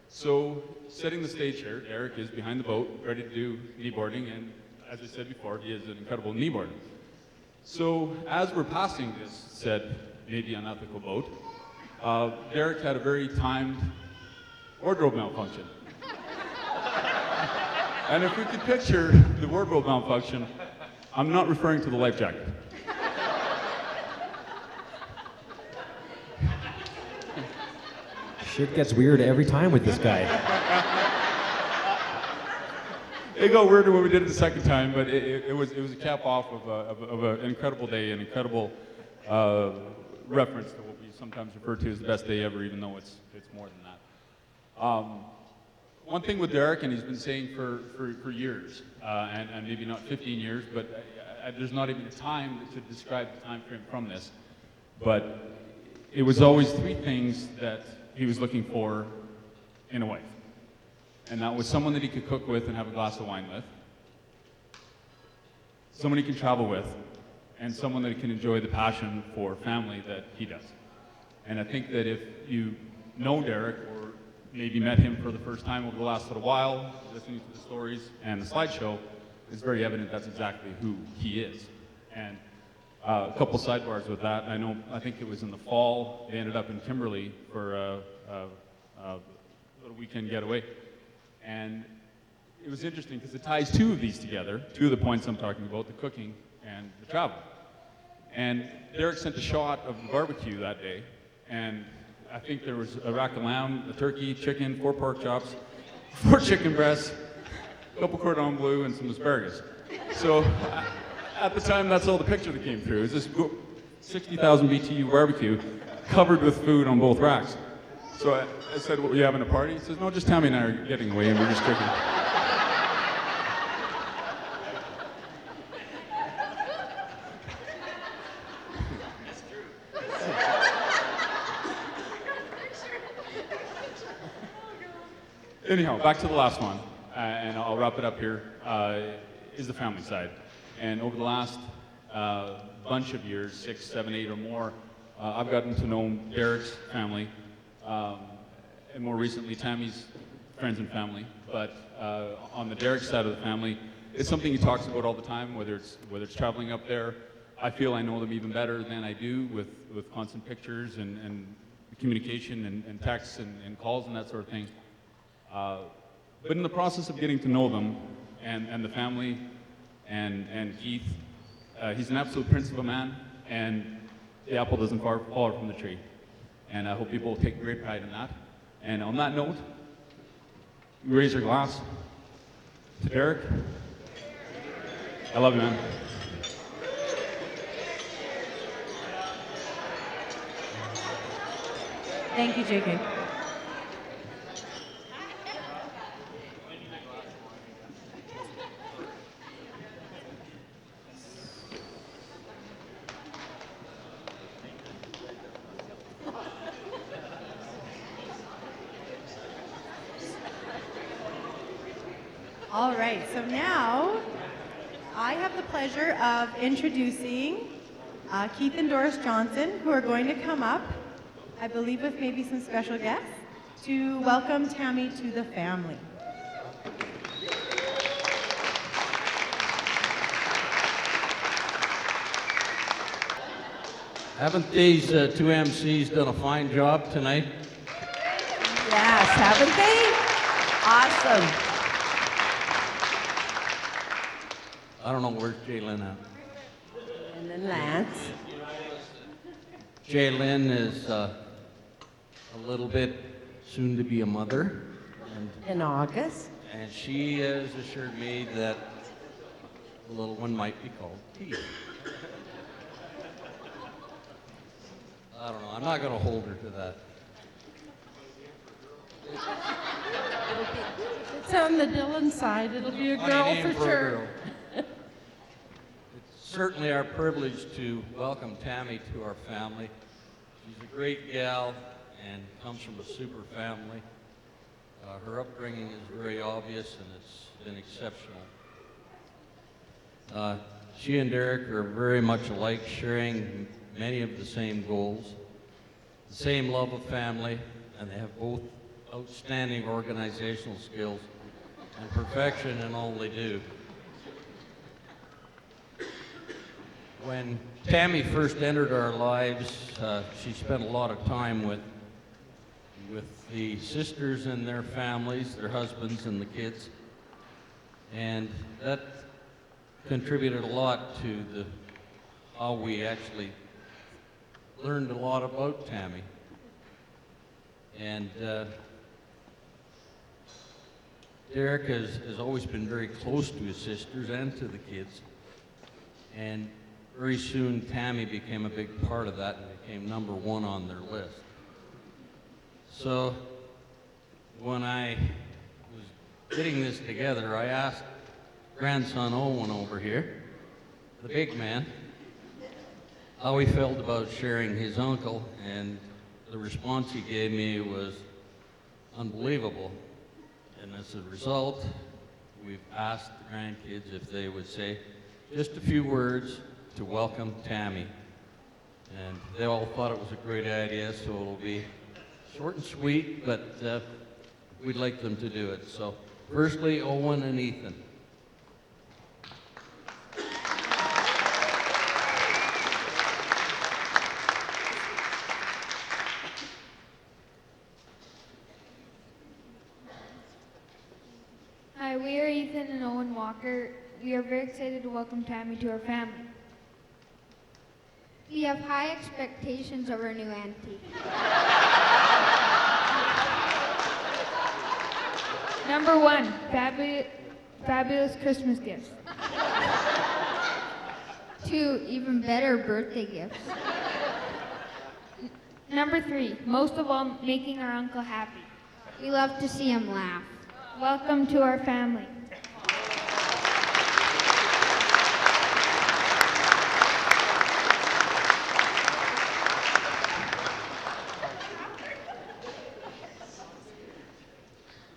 So setting the stage here, Derek is behind the boat, ready to do kneeboarding, and as I said before, he is an incredible kneeboarder. So as we're passing this said maybe unethical boat, Derek had a very timed wardrobe malfunction. And if we could picture the wardrobe malfunction, I'm not referring to the life jacket. Shit gets weird every time with this guy. It got weirder when we did it the second time, but it was a cap off of an incredible day, an incredible reference to what we sometimes refer to as the best day ever, even though it's more than that. One thing with Derek, and he's been saying for years, and maybe not 15 years, but there's not even time to describe the time frame from this, but it was always three things that he was looking for in a wife. And that was someone that he could cook with and have a glass of wine with, someone he can travel with, and someone that he can enjoy the passion for family that he does. And I think that if you know Derek, or maybe met him for the first time over the last little while, listening to the stories and the slideshow, it's very evident that's exactly who he is. And a couple sidebars with that. I think it was in the fall, they ended up in Kimberley for a little weekend getaway. And it was interesting because it ties two of these together, two of the points I'm talking about, the cooking and the travel. And Derek sent a shot of the barbecue that day, and I think there was a rack of lamb, a turkey, chicken, 4 pork chops, 4 chicken breasts, a couple cordon bleu, and some asparagus. So at the time, that's all the picture that came through. It was this 60,000 BTU barbecue covered with food on both racks. So I said, "What, were you having a party?" He says, "No, just Tammy and I are getting away, and we're just cooking." Anyhow, back to the last one, and I'll wrap it up here, is the family side. And over the last bunch of years, 6, 7, 8 or more, I've gotten to know Derek's family, and more recently Tammy's friends and family. But on the Derek side of the family, it's something he talks about all the time, whether it's traveling up there. I feel I know them even better than I do with constant pictures and communication and texts and calls and that sort of thing. But in the process of getting to know them and the family and Keith, he's an absolute prince of a man, and the apple doesn't fall from the tree. And I hope people will take great pride in that. And on that note, we raise your glass to Derek. I love you, man. Thank you, JK. All right, so now I have the pleasure of introducing Keith and Doris Johnson, who are going to come up, I believe with maybe some special guests, to welcome Tammy to the family. Haven't these two MCs done a fine job tonight? Yes, haven't they? Awesome. I don't know, where's Jaylyn at? And then Lance. Jaylyn is a little bit soon to be a mother, In August. and she has assured me that the little one might be called T. I don't know, I'm not going to hold her to that. It's on the Dylan side. It'll be a Funny girl name for a sure. girl. certainly our privilege to welcome Tammy to our family. She's a great gal and comes from a super family. Her upbringing is very obvious and it's been exceptional. She and Derek are very much alike, sharing many of the same goals, the same love of family, and they have both outstanding organizational skills and perfection in all they do. When Tammy first entered our lives, she spent a lot of time with the sisters and their families, their husbands and the kids, and that contributed a lot to how we actually learned a lot about Tammy. And Derek has always been very close to his sisters and to the kids, and very soon Tammy became a big part of that and became number one on their list. So when I was getting this together, I asked grandson Owen over here, the big man, how he felt about sharing his uncle, and the response he gave me was unbelievable. And as a result, we've asked the grandkids if they would say just a few words to welcome Tammy. And they all thought it was a great idea, so it'll be short and sweet, but we'd like them to do it. So firstly, Owen and Ethan. Hi, we are Ethan and Owen Walker. We are very excited to welcome Tammy to our family. We have high expectations of our new auntie. Number one, fabulous Christmas gifts. 2, even better birthday gifts. Number 3, most of all, making our uncle happy. We love to see him laugh. Welcome to our family.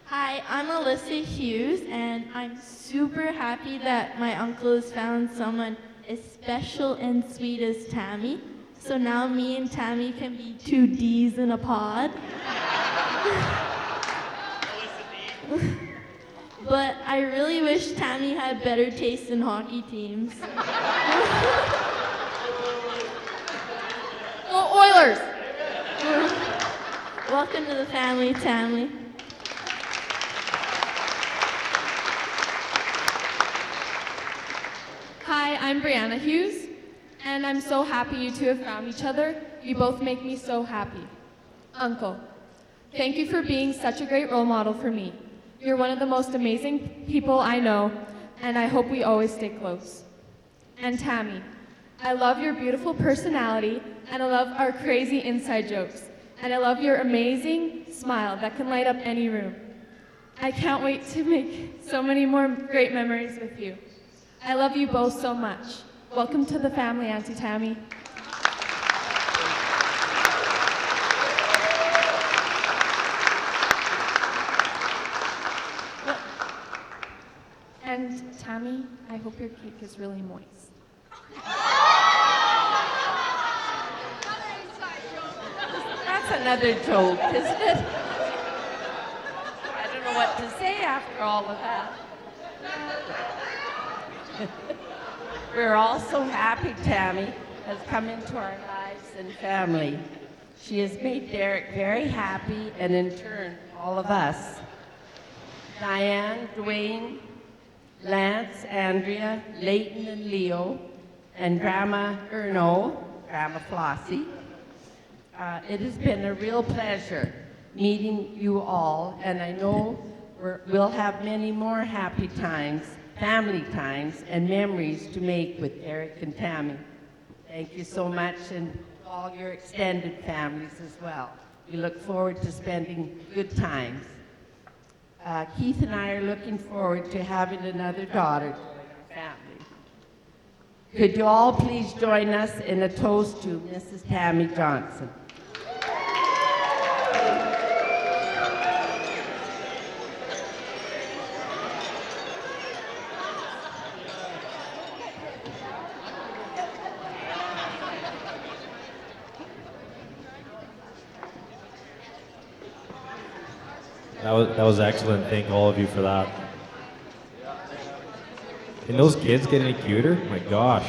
Hi, I'm Alyssa Hughes, and I'm super happy that my uncle has found someone as special and sweet as Tammy. So now me and Tammy can be 2 Ds in a pod. But I really wish Tammy had better taste in hockey teams. Go Oilers! Welcome to the family, Tammy. Hi, I'm Brianna Hughes, and I'm so happy you two have found each other. You both make me so happy. Uncle, thank you for being such a great role model for me. You're one of the most amazing people I know, and I hope we always stay close. And Tammy, I love your beautiful personality, and I love our crazy inside jokes, and I love your amazing smile that can light up any room. I can't wait to make so many more great memories with you. I love you both so much. Welcome to the family, Auntie Tammy. And Tammy, I hope your cake is really moist. That's another joke, isn't it? I don't know what to say after all of that. We're all so happy Tammy has come into our lives and family. She has made Derek very happy, and in turn, all of us. Diane, Dwayne, Lance, Andrea, Leighton, and Leo, and Grandma Erno, Grandma Flossie. It has been a real pleasure meeting you all, and I know we'll have many more happy times, family times, and memories to make with Eric and Tammy. Thank you so much, and all your extended families as well. We look forward to spending good times. Keith and I are looking forward to having another daughter join our family. Could you all please join us in a toast to Mrs. Tammy Johnson? That was excellent. Thank all of you for that. Can those kids get any cuter? My gosh.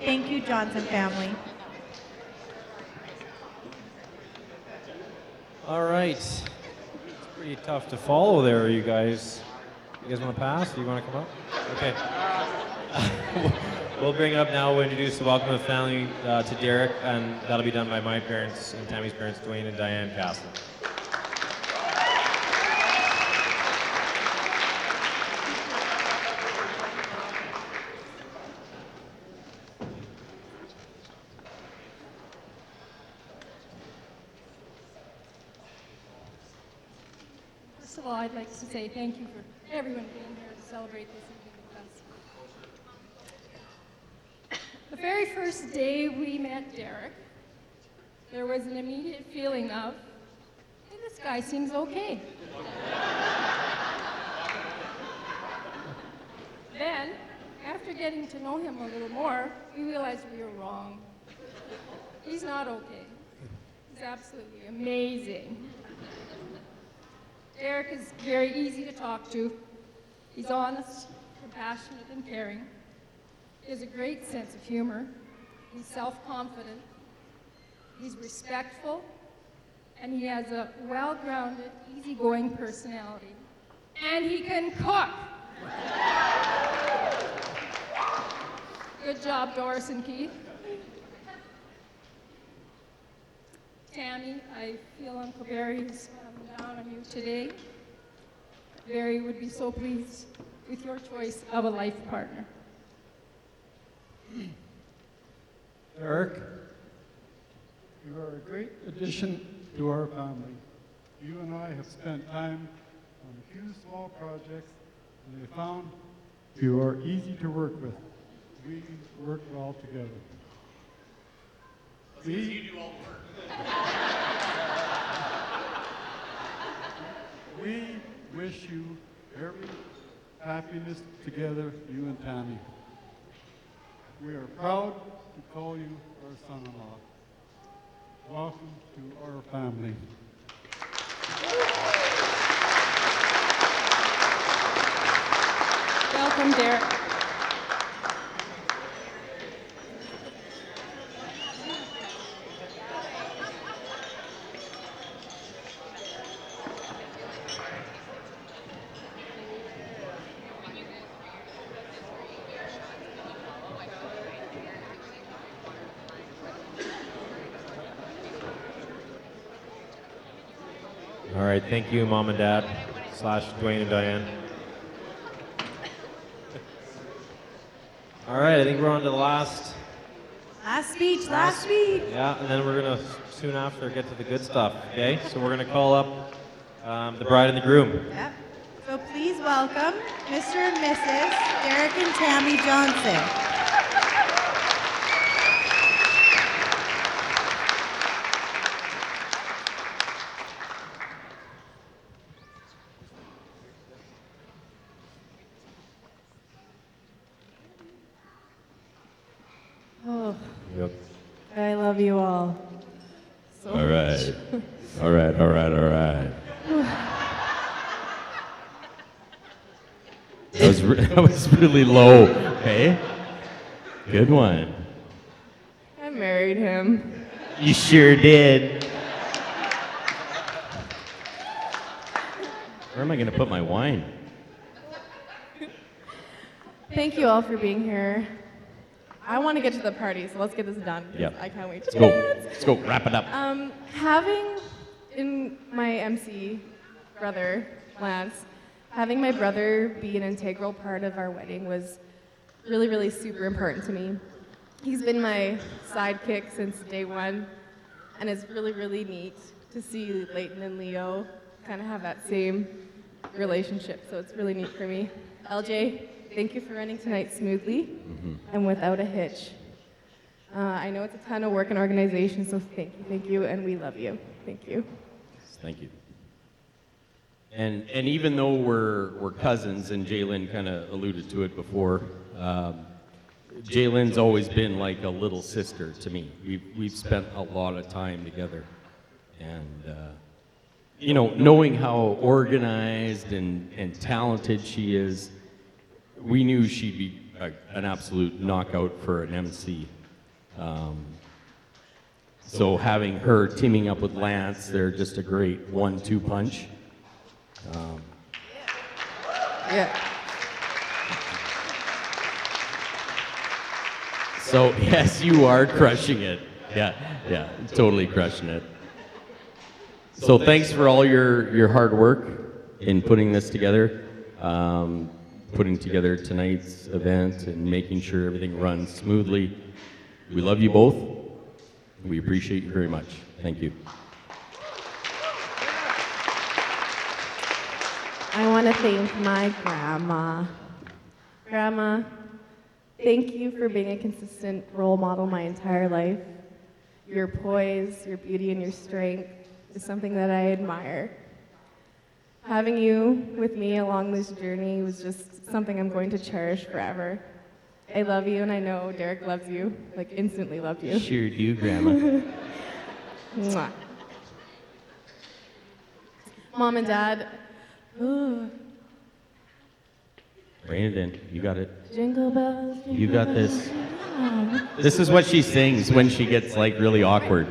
Thank you, Johnson family. All right. It's pretty tough to follow there, you guys. You guys want to pass? Do you want to come up? Okay. We'll bring it up now. We'll introduce the welcome of the family to Derek, and that'll be done by my parents and Tammy's parents, Dwayne and Diane Castle. First of all, I'd like to say thank you for everyone being here to celebrate this evening with us. The very first day we met Derek, there was an immediate feeling of, hey, this guy seems okay. Then, after getting to know him a little more, we realized we were wrong. He's not okay. He's absolutely amazing. Derek is very easy to talk to. He's honest, compassionate, and caring. He has a great sense of humor. He's self-confident. He's respectful. And he has a well-grounded, easygoing personality. And he can cook. Good job, Doris and Keith. Tammy, I feel Uncle Barry is down on you today. Barry would be so pleased with your choice of a life partner. Eric, you are a great addition to our family. You and I have spent time on a few small projects, and I found you are easy to work with. We work well together. You do all the work. We wish you every happiness together, you and Tammy. We are proud to call you our son-in-law. Welcome to our family. Welcome, Derek. All right, thank you, Mom and Dad, / Dwayne and Diane. All right, I think we're on to the last. Last speech, last speech. Yeah, and then we're going to soon after get to the good stuff, okay? So we're going to call up the bride and the groom. Yep. So please welcome Mr. and Mrs. Derek and Tammy Johnson. Oh, Yep. I love you all. So All right. All right, all right, all right. That was really low, hey? Good one. I married him. You sure did. Where am I going to put my wine? Thank you all for being here. I want to get to the party, so let's get this done. Yeah. I can't wait Let's to go. dance. Let's go. Wrap it up. Having in my MC brother, Lance, having my brother be an integral part of our wedding was really, really super important to me. He's been my sidekick since day one, and it's really, really neat to see Leighton and Leo kind of have that same relationship, so it's really neat for me. LJ, thank you for running tonight smoothly and without a hitch. I know it's a ton of work and organization, so thank you, and we love you. Thank you. Thank you. And even though we're cousins, and Jalen kind of alluded to it before, Jalen's always been like a little sister to me. We've spent a lot of time together, and you know, knowing how organized and talented she is, we knew she'd be an absolute knockout for an MC. So having her teaming up with Lance, they're just a great 1-2 punch. Yeah. So yes, you are crushing it. Yeah, totally crushing it. So thanks for all your hard work in putting this together, putting together tonight's event and making sure everything runs smoothly. We love you both. We appreciate you very much. Thank you. I want to thank my grandma. Grandma, thank you for being a consistent role model my entire life. Your poise, your beauty, and your strength is something that I admire. Having you with me along this journey was just something I'm going to cherish forever. I love you, and I know Derek loves you, like instantly loved you. Sure do, Grandma. Mwah. Mom and Dad, ooh, Rein it in. You got it. jingle bells. You got this. This is what she sings when she gets like really awkward.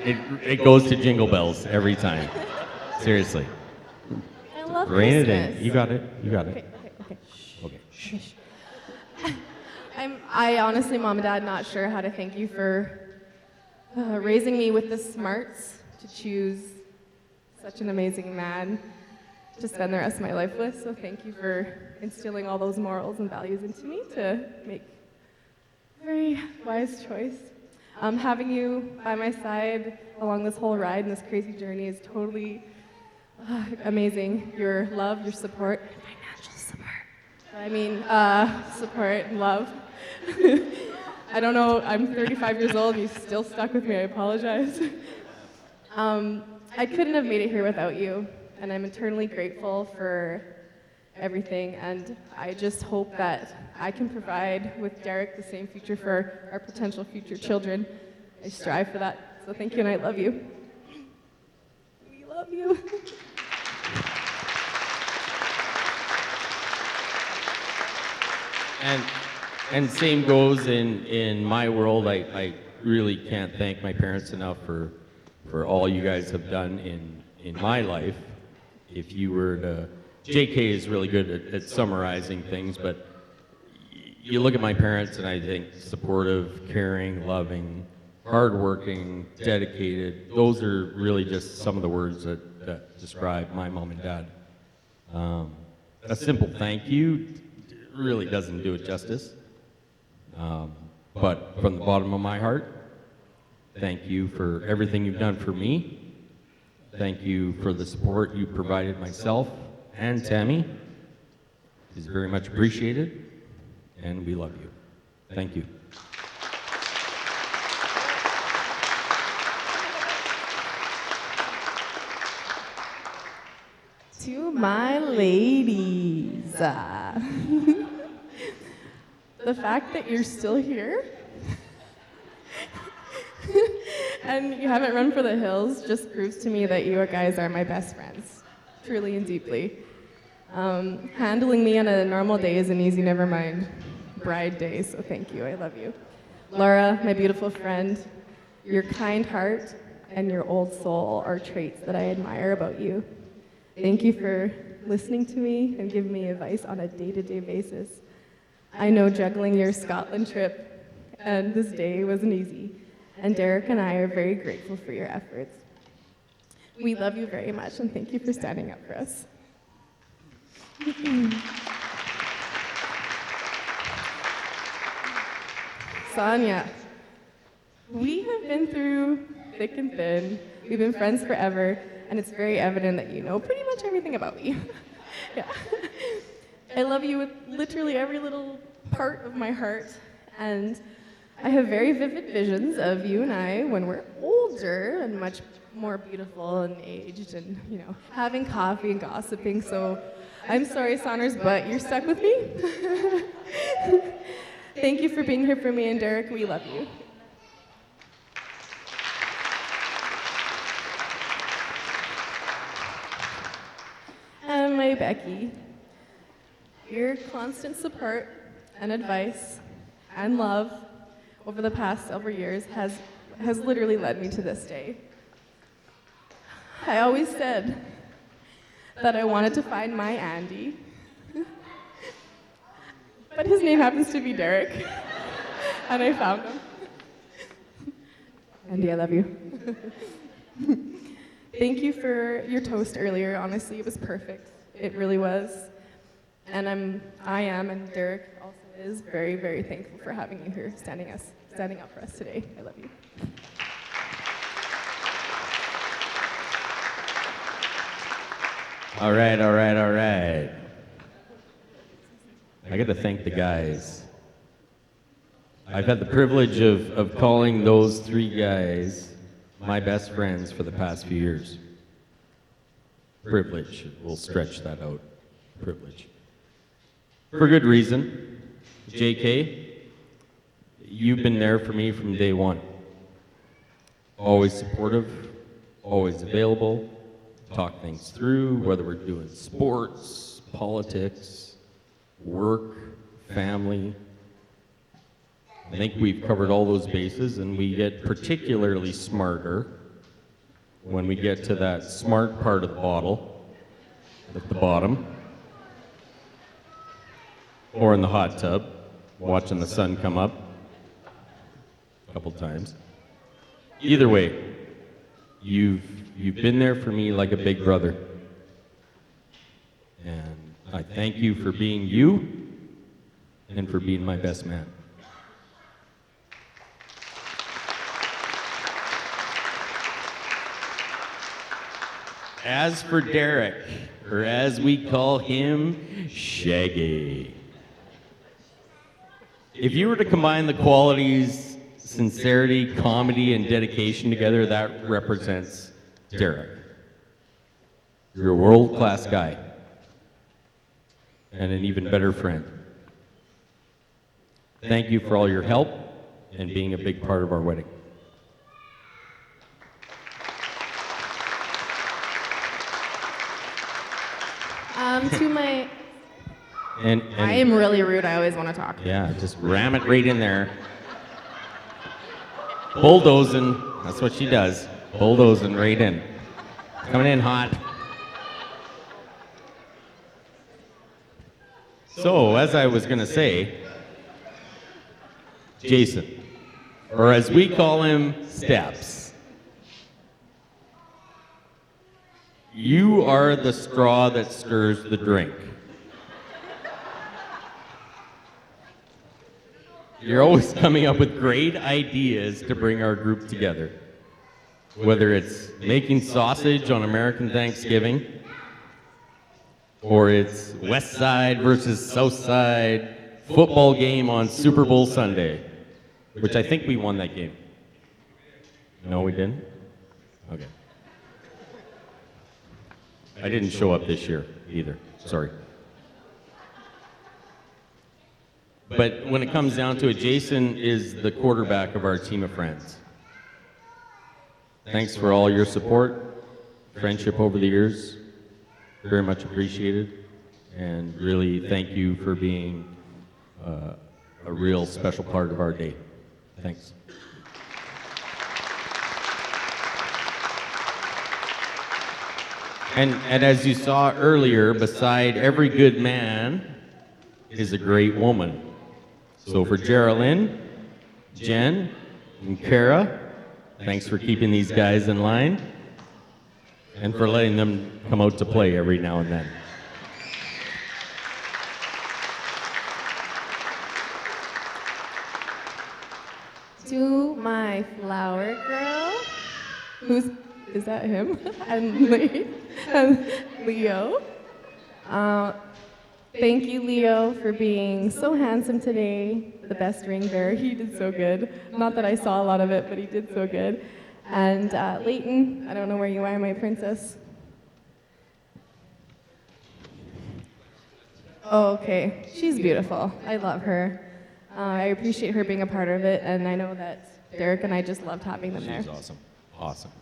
It goes to Jingle Bells every time. Seriously. I love Rein it Christmas. in. You got it. You got it. Okay. Okay. I honestly, Mom and Dad, not sure how to thank you for raising me with the smarts to choose such an amazing man to spend the rest of my life with. So thank you for instilling all those morals and values into me to make a very wise choice. Having you by my side along this whole ride and this crazy journey is totally amazing. Your love, your support, financial support. I mean, support and love. I don't know, I'm 35 years old and you still stuck with me, I apologize. I couldn't have made it here without you, and I'm eternally grateful for everything, and I just hope that I can provide with Derek the same future for our potential future children. I strive for that, so thank you and I love you. We love you. And same goes in my world. I really can't thank my parents enough for all you guys have done in my life. If you were to, JK is really good at summarizing things, but you look at my parents and I think supportive, caring, loving, hardworking, dedicated. Those are really just some of the words that describe my mom and dad. A simple thank you really doesn't do it justice. But from the bottom of my heart, thank you for everything you've done for me. Thank you for the support you provided myself and Tammy. It's very much appreciated, and we love you. Thank you. To my ladies, the fact that you're still here and you haven't run for the hills just proves to me that you guys are my best friends, truly and deeply. Handling me on a normal day isn't easy, never mind bride day, so thank you, I love you. Laura, my beautiful friend, your kind heart and your old soul are traits that I admire about you. Thank you for listening to me and giving me advice on a day-to-day basis. I know juggling your Scotland trip and this day wasn't easy. And Derek and I are very grateful for your efforts. We love you very much, and thank you for standing up for us. Sonia, we have been through thick and thin. We've been friends forever, and it's very evident that you know pretty much everything about me. Yeah. I love you with literally every little part of my heart, and I have very vivid visions of you and I when we're older and much more beautiful and aged and, you know, having coffee and gossiping. So I'm sorry, Saunders, but you're stuck with me. Thank you for being here for me, and Derek, we love you. And my Becky, your constant support and advice and love over the past several years has literally led me to this day. I always said that I wanted to find my Andy, but his name happens to be Derek, and I found him. Andy, I love you. Thank you for your toast earlier. Honestly, it was perfect. It really was. And I am, and Derek also is, very, very thankful for having you here, standing up for us today. I love you. All right, all right, all right. I got to thank the guys. I've had the privilege of calling those three guys my best friends for the past few years. Privilege, we'll stretch that out. Privilege. For good reason. JK, you've been there for me from day one. Always supportive, always available, talk things through, whether we're doing sports, politics, work, family. I think we've covered all those bases, and we get particularly smarter when we get to that smart part of the bottle at the bottom, or in the hot tub, watching the sun come up a couple times. Either way, you've been there for me like a big brother. And I thank you for being you and for being my best man. As for Derek, or as we call him, Shaggy. If you were to combine the qualities, sincerity, comedy, and dedication together, that represents Derek. You're a world-class guy, and an even better friend. Thank you for all your help and being a big part of our wedding. To my... And I am really rude. I always want to talk. Yeah, just ram it right in there. Bulldozing, that's what she does. Bulldozing right in. Coming in hot. So, as I was going to say, Jason, or as we call him, Steps. You are the straw that stirs the drink. You're always coming up with great ideas to bring our group together. Whether it's making sausage on American Thanksgiving, or it's West Side versus South Side football game on Super Bowl Sunday, which I think we won that game. No, we didn't? Okay. I didn't show up this year either, sorry. But when it comes down to it, Jason is the quarterback of our team of friends. Thanks for all your support, friendship over the years. Very much appreciated. And really thank you for being a real special part of our day. Thanks. And as you saw earlier, beside every good man is a great woman. So for Geraldine, Jen, and Kara. Thanks for keeping these guys in line and for letting them come out to play every now and then. To my flower girl, is that him? and Leo. Thank you, Leo, for being so handsome today. The best ring bearer. He did so good. Not that I saw a lot of it, but he did so good. And Leighton, I don't know where you are, my princess. Oh, okay. She's beautiful. I love her. I appreciate her being a part of it, and I know that Derek and I just loved having them there. She's awesome. Awesome.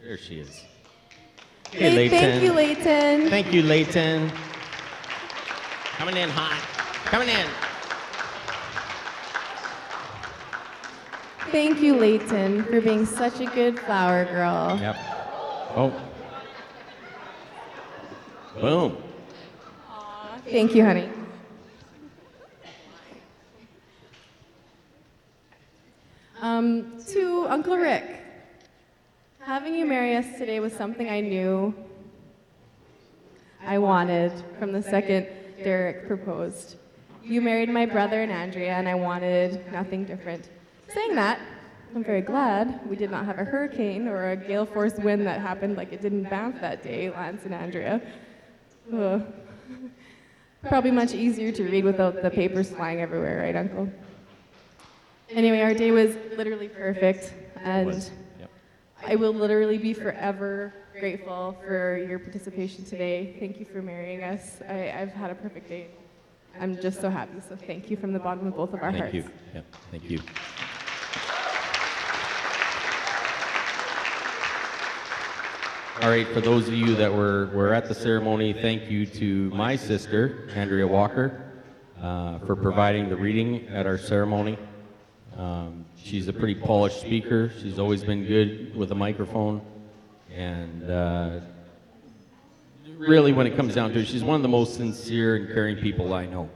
There she is. Hey, Leighton. Thank you, Leighton. Thank you, Leighton. Coming in hot. Coming in. Thank you, Leighton, for being such a good flower girl. Yep. Oh. Boom. Thank you, honey. To Uncle Rick, having you marry us today was something I knew I wanted from the second Derek proposed. You married my brother and Andrea, and I wanted nothing different. Saying that, I'm very glad we did not have a hurricane or a gale force wind that happened like it did in Banff that day, Lance and Andrea. Ugh. Probably much easier to read without the papers flying everywhere, right, Uncle? Anyway, our day was literally perfect, and I will literally be forever grateful for your participation today. Thank you for marrying us. I've had a perfect day. I'm just so happy, so thank you from the bottom of both of our hearts. Thank you. Yeah, thank you. All right, for those of you that were at the ceremony, thank you to my sister, Andrea Walker, for providing the reading at our ceremony. She's a pretty polished speaker. She's always been good with a microphone. And really, when it comes down to it, she's one of the most sincere and caring people I know.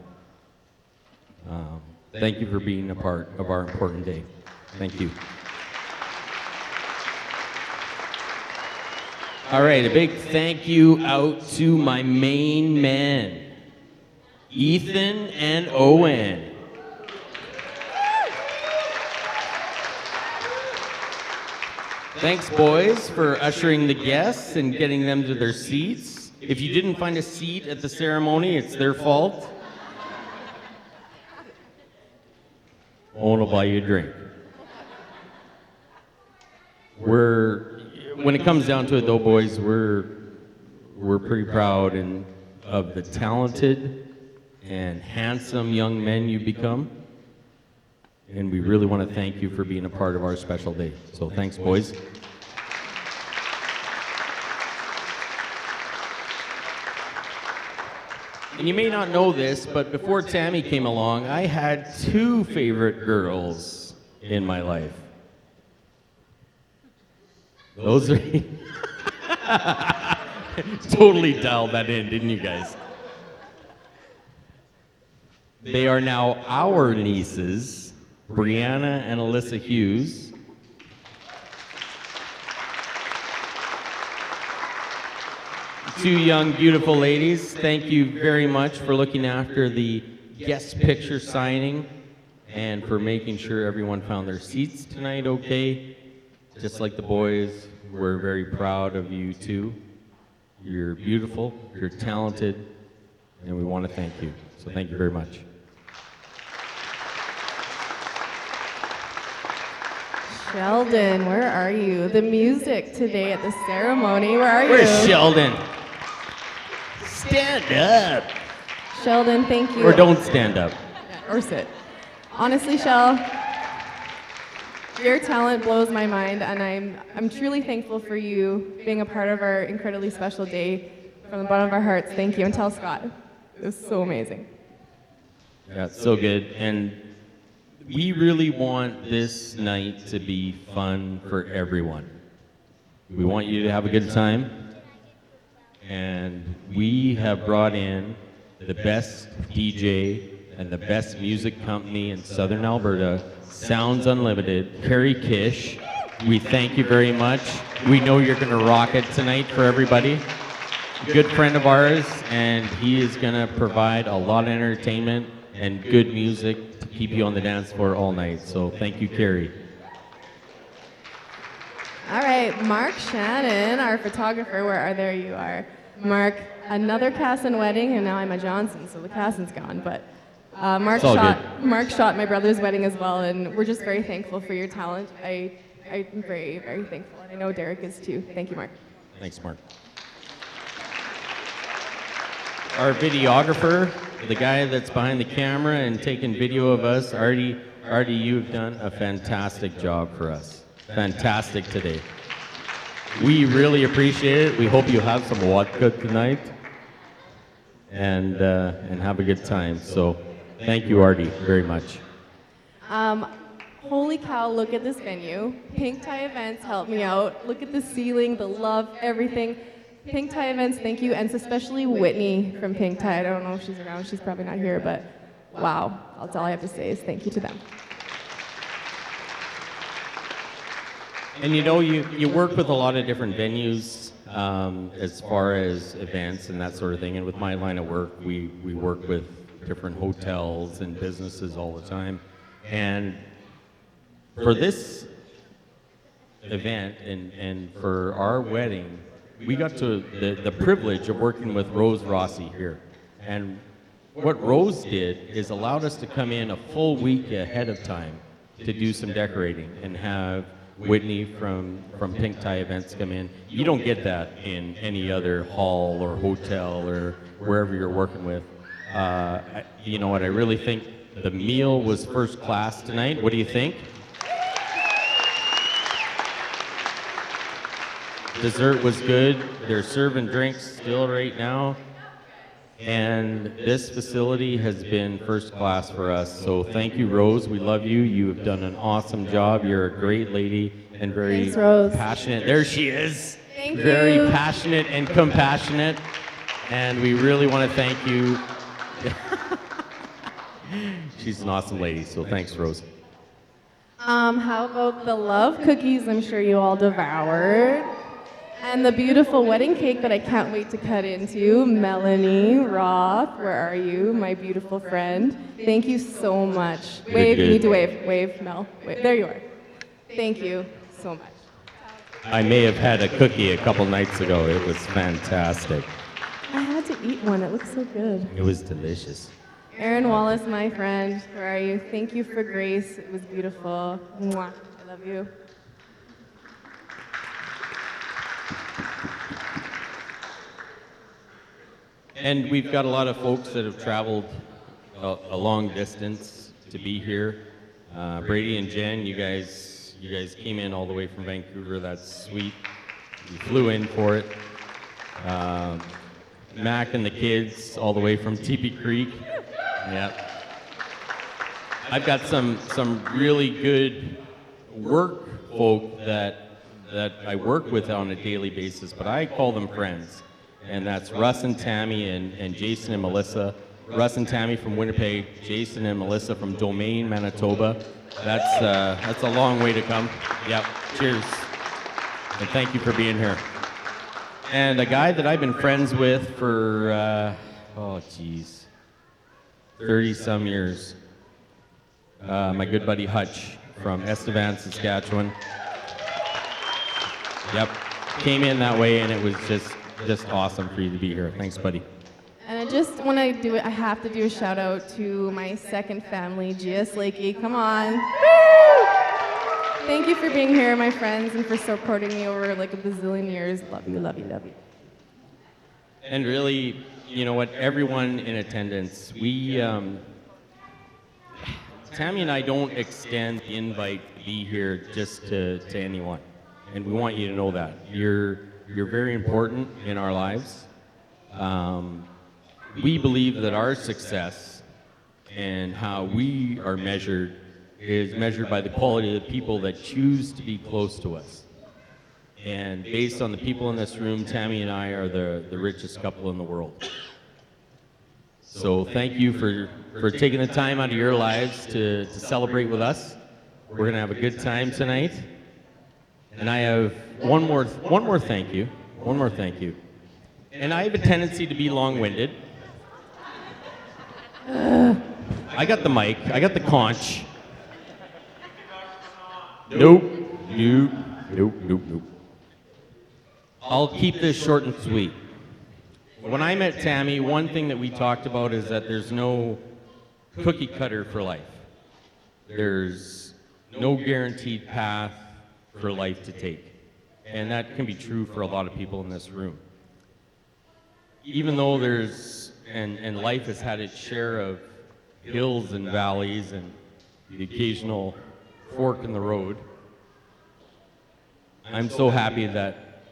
Thank you for being a part of our important day. Thank you. All right, a big thank you out to my main men, Ethan and Owen. Thanks, boys, for ushering the guests and getting them to their seats. If you didn't find a seat at the ceremony, it's their fault. Owen will buy you a drink. When it comes down to it, though, boys, we're pretty proud of the talented and handsome young men you've become. And we really want to thank you for being a part of our special day. So thanks, boys. And you may not know this, but before Tammy came along, I had two favorite girls in my life. Those are... Totally dialed that in, didn't you guys? They are now our nieces, Brianna and Alyssa Hughes. Two young, beautiful ladies. Thank you very much for looking after the guest picture signing and for making sure everyone found their seats tonight okay. Just like the boys, we're very proud of you too. You're beautiful, you're talented, and we want to thank you. So thank you very much. Sheldon, where are you? The music today at the ceremony, where are you? Where's Sheldon? Stand up. Sheldon, thank you. Or don't stand up. Yeah, or sit. Honestly, Shell, your talent blows my mind, and I'm truly thankful for you being a part of our incredibly special day. From the bottom of our hearts, thank you. And tell Scott, it was so amazing. Yeah, it's so good. And we really want this night to be fun for everyone. We want you to have a good time. And we have brought in the best DJ and the best music company in Southern Alberta, Sounds Unlimited, Carrie Kish. We thank you very much. We know you're going to rock it tonight for everybody. Good friend of ours, and he is going to provide a lot of entertainment and good music to keep you on the dance floor all night. So thank you, Carrie. All right, Mark Shannon, our photographer. There you are. Mark, another Casson wedding, and now I'm a Johnson, so the Casson's gone. But Mark shot my brother's wedding as well, and we're just very thankful for your talent. I'm very, very thankful, and I know Derek is too. Thank you, Mark. Thanks, Mark. Our videographer, the guy that's behind the camera and taking video of us, Artie, you've done a fantastic job for us. Fantastic today. We really appreciate it. We hope you have some vodka tonight and have a good time. So thank you, Artie, very much. Holy cow, look at this venue. Pink Tie Events helped me out. Look at the ceiling, the love, everything. Pink Tie Events, thank you, and especially Whitney from Pink Tie. I don't know if she's around, she's probably not here, but wow, that's all I have to say is thank you to them. And you know, you work with a lot of different venues as far as events and that sort of thing. And with my line of work, we work with different hotels and businesses all the time. And for this event and for our wedding, we got to the privilege of working with Rose Rossi here. And what Rose did is allowed us to come in a full week ahead of time to do some decorating and have Whitney from Pink Tie Events come in. You don't get that in any other hall or hotel or wherever you're working with. You know what, I really think the meal was first class tonight. What do you think? Dessert was good. They're serving drinks still right now. And this facility has been first class for us. So thank you, Rose. We love you. You have done an awesome job. You're a great lady and very passionate. There she is. Thank you. Very passionate and compassionate. And we really want to thank you. She's an awesome lady. So thanks, Rose. How about the love cookies I'm sure you all devoured? And the beautiful wedding cake that I can't wait to cut into. Melanie Roth, where are you, my beautiful friend? Thank you so much. Wave, you need to wave. Wave, Mel. Wave. There you are. Thank you so much. I may have had a cookie a couple nights ago. It was fantastic. I had to eat one. It looks so good. It was delicious. Aaron Wallace, my friend, where are you? Thank you for Grace. It was beautiful. Mwah. I love you. And we've got a lot of folks that have traveled a long distance to be here. Brady and Jen, you guys came in all the way from Vancouver. That's sweet. You flew in for it. Mac and the kids all the way from Teepee Creek. Yep. I've got some really good work folk that I work with on a daily basis, but I call them friends. And that's Russ and Tammy and Jason and Melissa. Russ and Tammy from Winnipeg, Jason and Melissa from Domain, Manitoba. That's a long way to come. Yep, cheers. And thank you for being here. And a guy that I've been friends with for, 30-some years. My good buddy Hutch from Estevan, Saskatchewan. Yep, came in that way and it was just awesome for you to be here. Thanks, buddy. And when I do it, I have to do a shout out to my second family, GS Lakey. Come on. Woo! Thank you for being here, my friends, and for supporting me over like a bazillion years. Love you, love you, love you. And really, you know what, everyone in attendance, Tammy and I don't extend the invite to be here just to anyone. And we want you to know that. You're very important in our lives. We believe that our success and how we are measured is measured by the quality of the people that choose to be close to us. And based on the people in this room, Tammy and I are the richest couple in the world. So thank you for taking the time out of your lives to celebrate with us. We're going to have a good time tonight. And I have one more thank you. One more thank you. And I have a tendency to be long-winded. I got the mic. I got the conch. Nope. I'll keep this short and sweet. When I met Tammy, one thing that we talked about is that there's no cookie cutter for life. There's no guaranteed path for life to take. And that can be true for a lot of people in this room. Even though and life has had its share of hills and valleys and the occasional fork in the road, I'm so happy that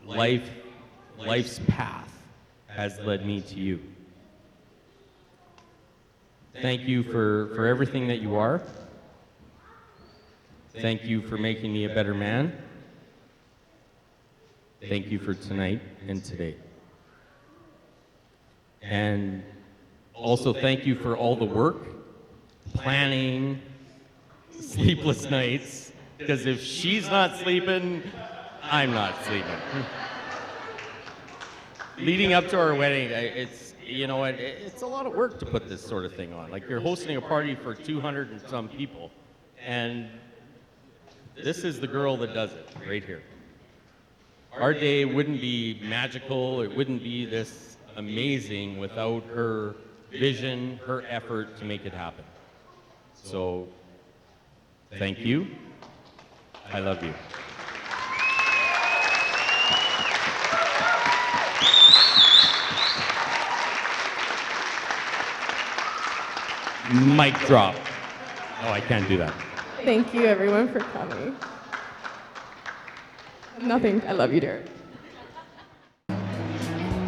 life's path has led me to you. Thank you for everything that you are. Thank you for making me a better man. Thank you for tonight and today. And also thank you for all the work, planning, sleepless nights, because if she's not sleeping, I'm not sleeping. Leading up to our wedding, it's a lot of work to put this sort of thing on. Like, you're hosting a party for 200 and some people, and this is the girl that does it right here. Our day wouldn't be magical, it wouldn't be this amazing without her vision, her effort to make it happen. So, thank you. I love you. Mic drop. Oh, I can't do that. Thank you, everyone, for coming. Nothing. I love you, Derek.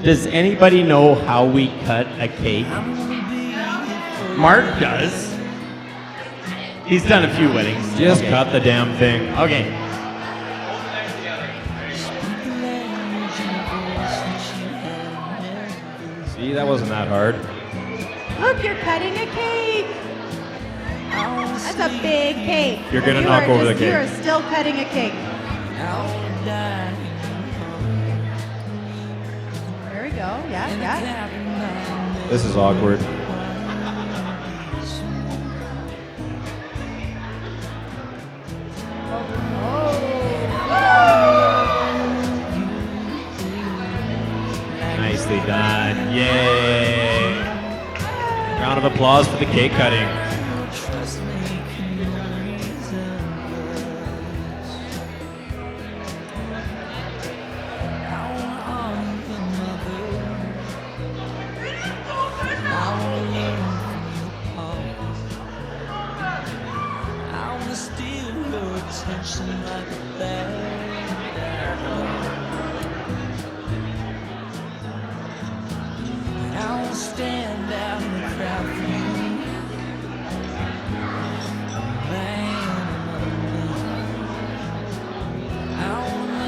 Does anybody know how we cut a cake? Mark does. He's done a few weddings. Just cut the damn thing. Okay. See, that wasn't that hard. Look, you're cutting a cake. That's a big cake. You're gonna You knock are over the just- cake. You are still cutting a cake. There we go. Yeah. This is awkward. Nicely done. Yay. Round of applause for the cake cutting.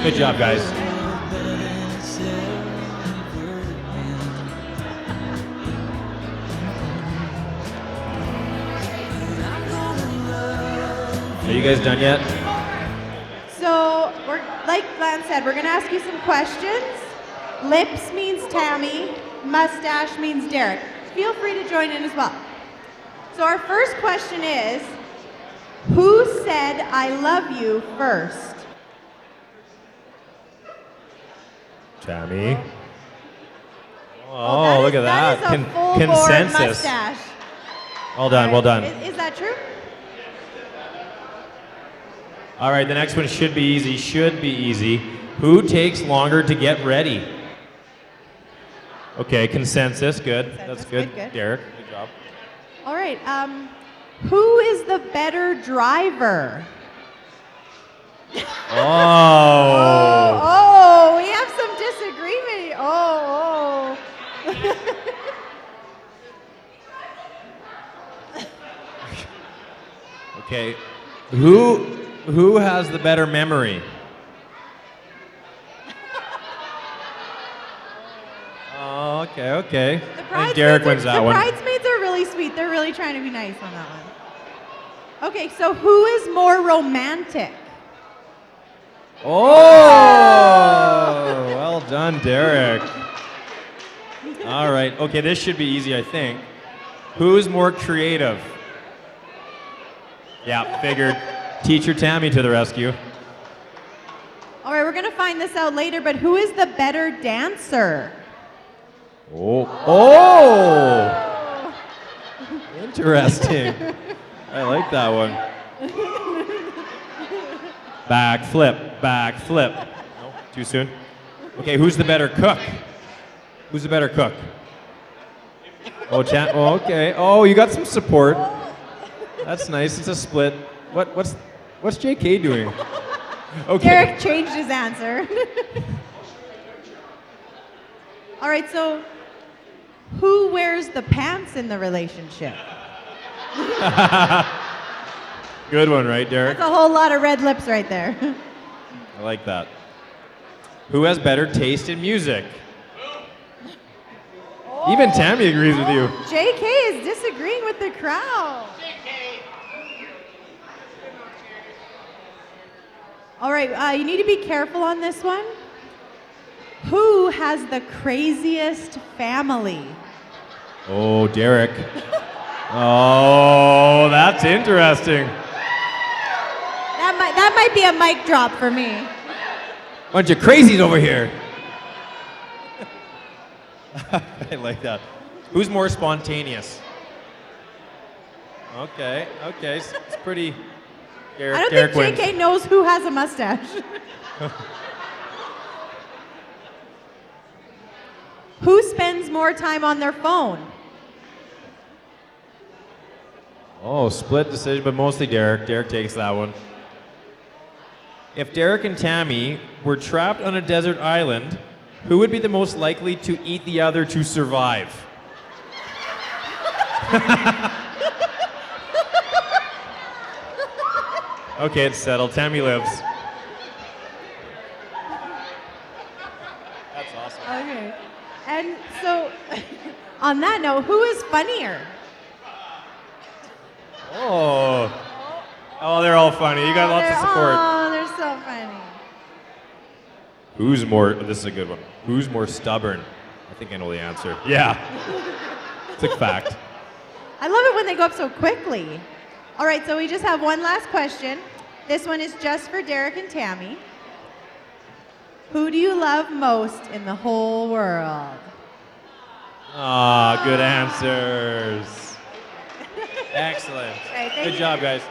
Good job, guys. Are you guys done yet? So, like Glenn said, we're going to ask you some questions. Lips means Tammy. Mustache means Derek. Feel free to join in as well. So our first question is, who said I love you first? Tammy. Well, Oh, look at that. That is a full-board Consensus. mustache. Well done, well done. Is that true? All right, the next one should be easy. Who takes longer to get ready? Okay, consensus, good. That's good. good. Derek, good job. All right. Who is the better driver? Oh. Oh, we have some disagreement. Oh. Okay. Who has the better memory? Okay. The I think Derek wins that one. bridesmaids are really sweet. They're really trying to be nice on that one. Okay, so who is more romantic? Oh, well done, Derek. All right. Okay, this should be easy, I think. Who's more creative? Yeah, figured. Teacher Tammy to the rescue. All right, we're going to find this out later, but who is the better dancer? Oh. Interesting. I like that one. Backflip. No, too soon. Okay, who's the better cook? Who's the better cook? Oh, okay. Oh, you got some support. That's nice. It's a split. What's JK doing? Okay. Derek changed his answer. All right, so who wears the pants in the relationship? Good one, right, Derek? That's a whole lot of red lips right there. I like that. Who has better taste in music? Even Tammy agrees with you. JK is disagreeing with the crowd. All right, you need to be careful on this one. Who has the craziest family? Oh, Derek. Oh, that's interesting. That might be a mic drop for me. Bunch of crazies over here. I like that. Who's more spontaneous? Okay, it's pretty. I don't Derek think JK wins. knows who has a mustache. Who spends more time on their phone? Oh, split decision, but mostly Derek. Derek takes that one. If Derek and Tammy were trapped on a desert island, who would be the most likely to eat the other to survive? Okay, it's settled. Tammy lives. That's awesome. Okay. And so, on that note, who is funnier? Oh, they're all funny. You got lots of support. Oh, they're so funny. Who's more, this is a good one. Who's more stubborn? I think I know the answer. Yeah. It's a fact. I love it when they go up so quickly. All right, so we just have one last question. This one is just for Derek and Tammy. Who do you love most in the whole world? Ah, good answers. Excellent. Okay, thank Good you. job, guys.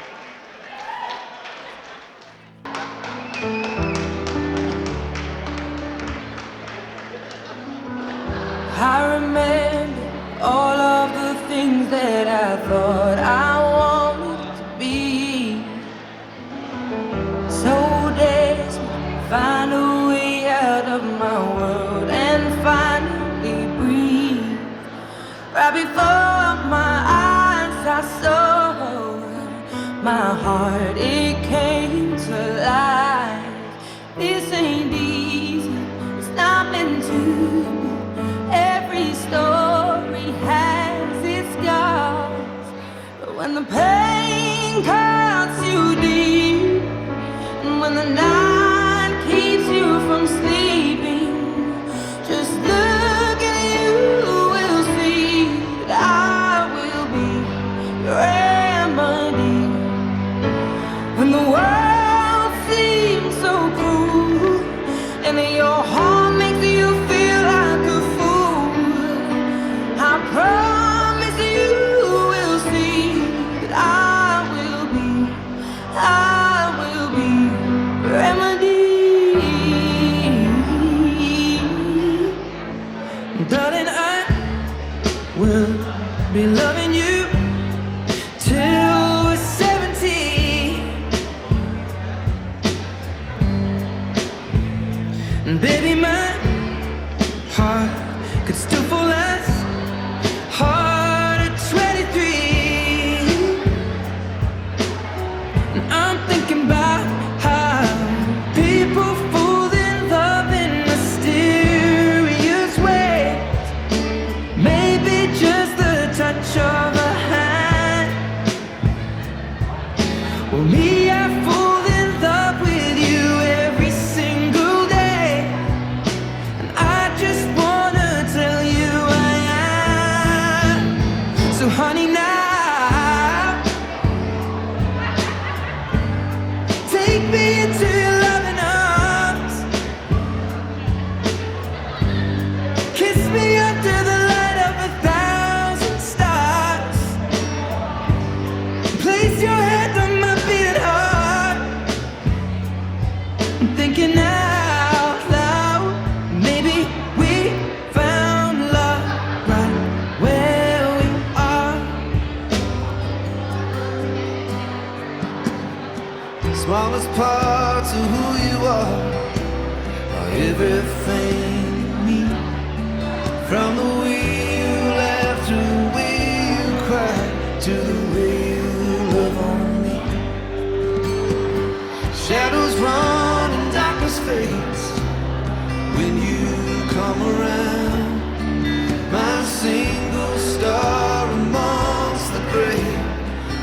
I remember all of the things that I thought I wanted to be. So desperate, find a way out of my world and finally breathe. Right before my eyes, I saw my heart, it came to life. This ain't easy, it's not meant to. Every story has its scars, but when the pain cuts you deep, and when the night keeps you from sleeping, just look and you will see that I will be your remedy. When the world seems so cruel, and your heart makes you feel like a fool, I promise you will see that I will be remedy. Darling, I will be loving you till we're 70. And baby, my heart could still fall as hard at 23. And I'm thinking about how people fall in love in mysterious ways. smallest parts of who you are everything to me. From the way you laugh to the way you cry to the way you love on me. Shadows run and darkness fades when you come around. My single star amongst the great,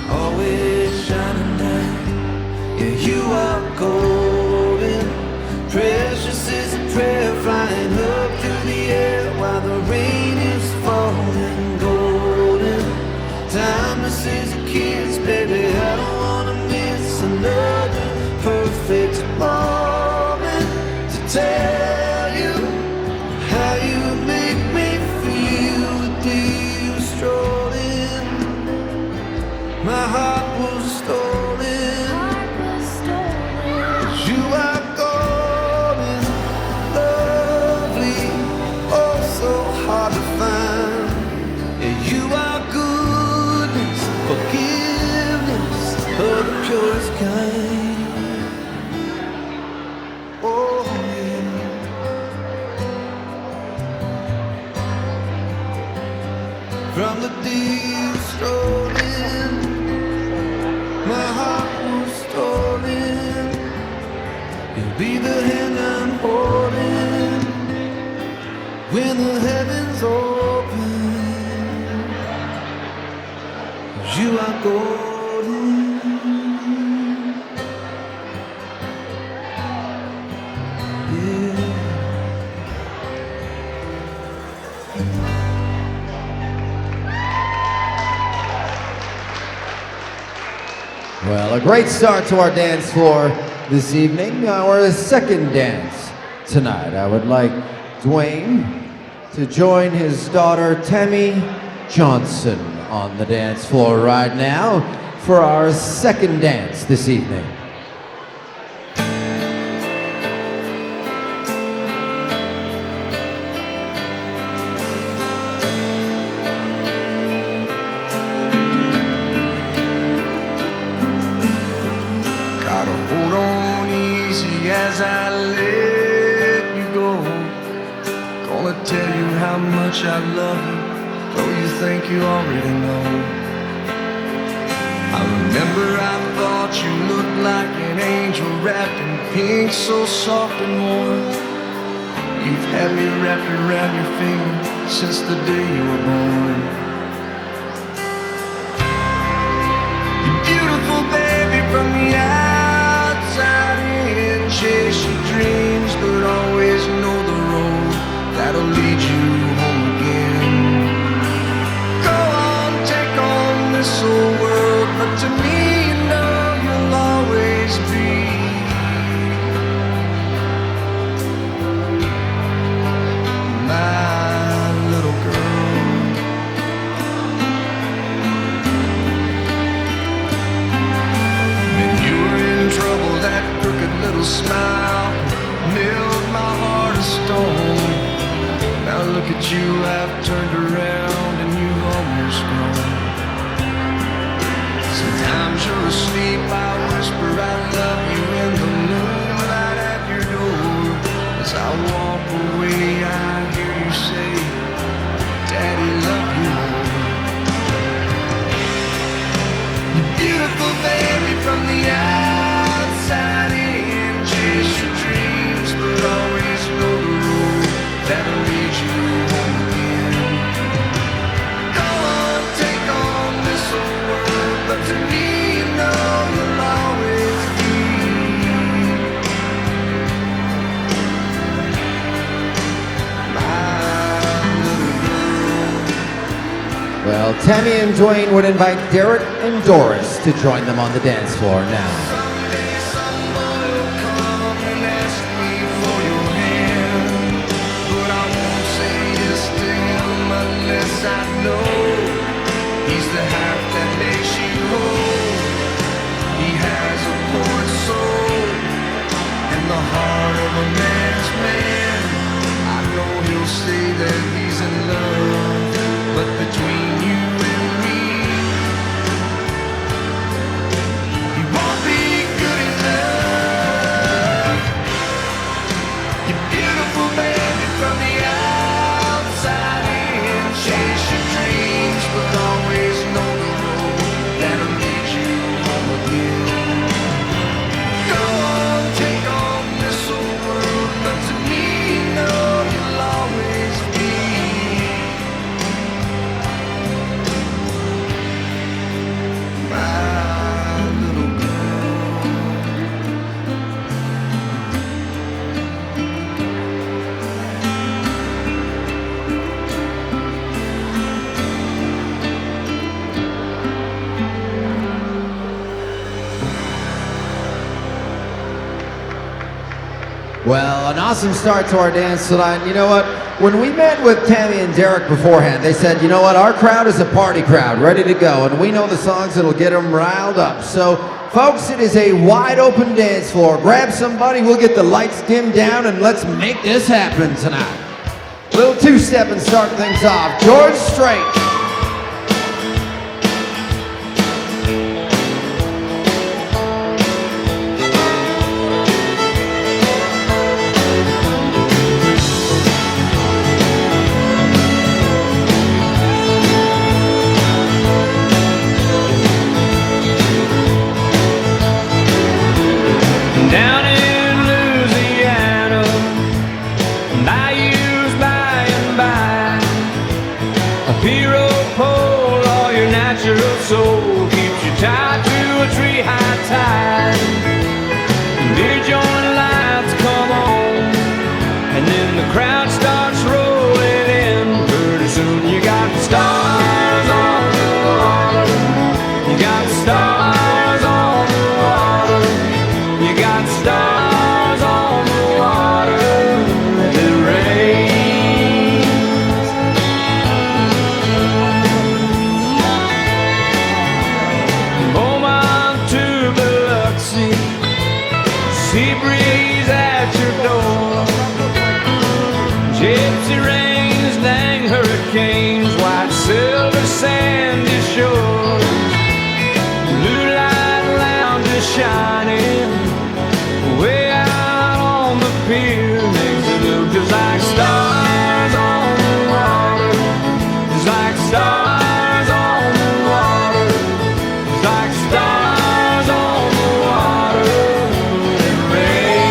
always shining down. Yeah, you are golden, precious as a prayer flying up through the air while the rain is falling. Golden, timeless as a kiss, baby. I don't wanna miss another perfect moment to tell you how you make me feel the day you strolled in. My heart was stolen. You are golden, lovely, oh so hard to find. Yeah, you are goodness, forgiveness of the purest kind. Oh yeah. From the day you strolled in, my heart was stolen. You'll be the hand I'm holding when the heavens open. You are golden. Yeah. Well, a great start to our dance floor this evening. Our second dance tonight. I would like Dwayne to join his daughter Tammy Johnson on the dance floor right now for our second dance this evening. Gotta hold on easy as I let you go. Gonna tell you how much I love you, though you think you already know. I remember I thought you looked like an angel wrapped in pink, so soft and warm. You've had me wrapped around your finger since the day you were born. You're beautiful, baby, from the outside in. Chase your dreams, but always know the road that'll lead you home again. Go on, take on this whole world, but to me, you know you'll always be my little girl. When you were in trouble, that crooked little smile milled my heart of stone. Now look at you, I've turned around and you've almost grown. Sometimes you're asleep, I whisper I love you in the moonlight at your door. As I walk away, I hear you say, Daddy, love you more. You're beautiful, baby, from the outside in. Chase your dreams, but always know the road that'll lead you home again. Go on, take on this whole world, but to me, you know you'll always be my little girl. Well, Tammy and Dwayne would invite Derek and Doris to join them on the dance floor now. Someday someone will come and ask me for your hand, but I won't say yes to him unless I know he's the half that makes you whole. He has a poor soul and the heart of a man's man. I know he'll say that he's in love, but between you and me, he won't be good enough. Well, an awesome start to our dance tonight. And you know what? When we met with Tammy and Derek beforehand, they said, you know what? Our crowd is a party crowd, ready to go. And we know the songs that'll get them riled up. So, folks, it is a wide open dance floor. Grab somebody, we'll get the lights dimmed down, and let's make this happen tonight. Little two-step and start things off. George Strait. Down in Louisiana, and I use by and by a hero pole, all your natural soul keeps you tied to a tree high tide. Beer joint lights come on, and then the crowd starts rolling in. Pretty soon you got the stars on the water, you got the stars on the water. You got stars on the water and it rains. Beaumont to Biloxi, sea breeze at your door. Gypsy rains, dang hurricanes, white silver sandy shores. Blue light lounges shining way out on the pier, makes it look just like stars on the water. Just like stars on the water. Just like stars on the water. It rains.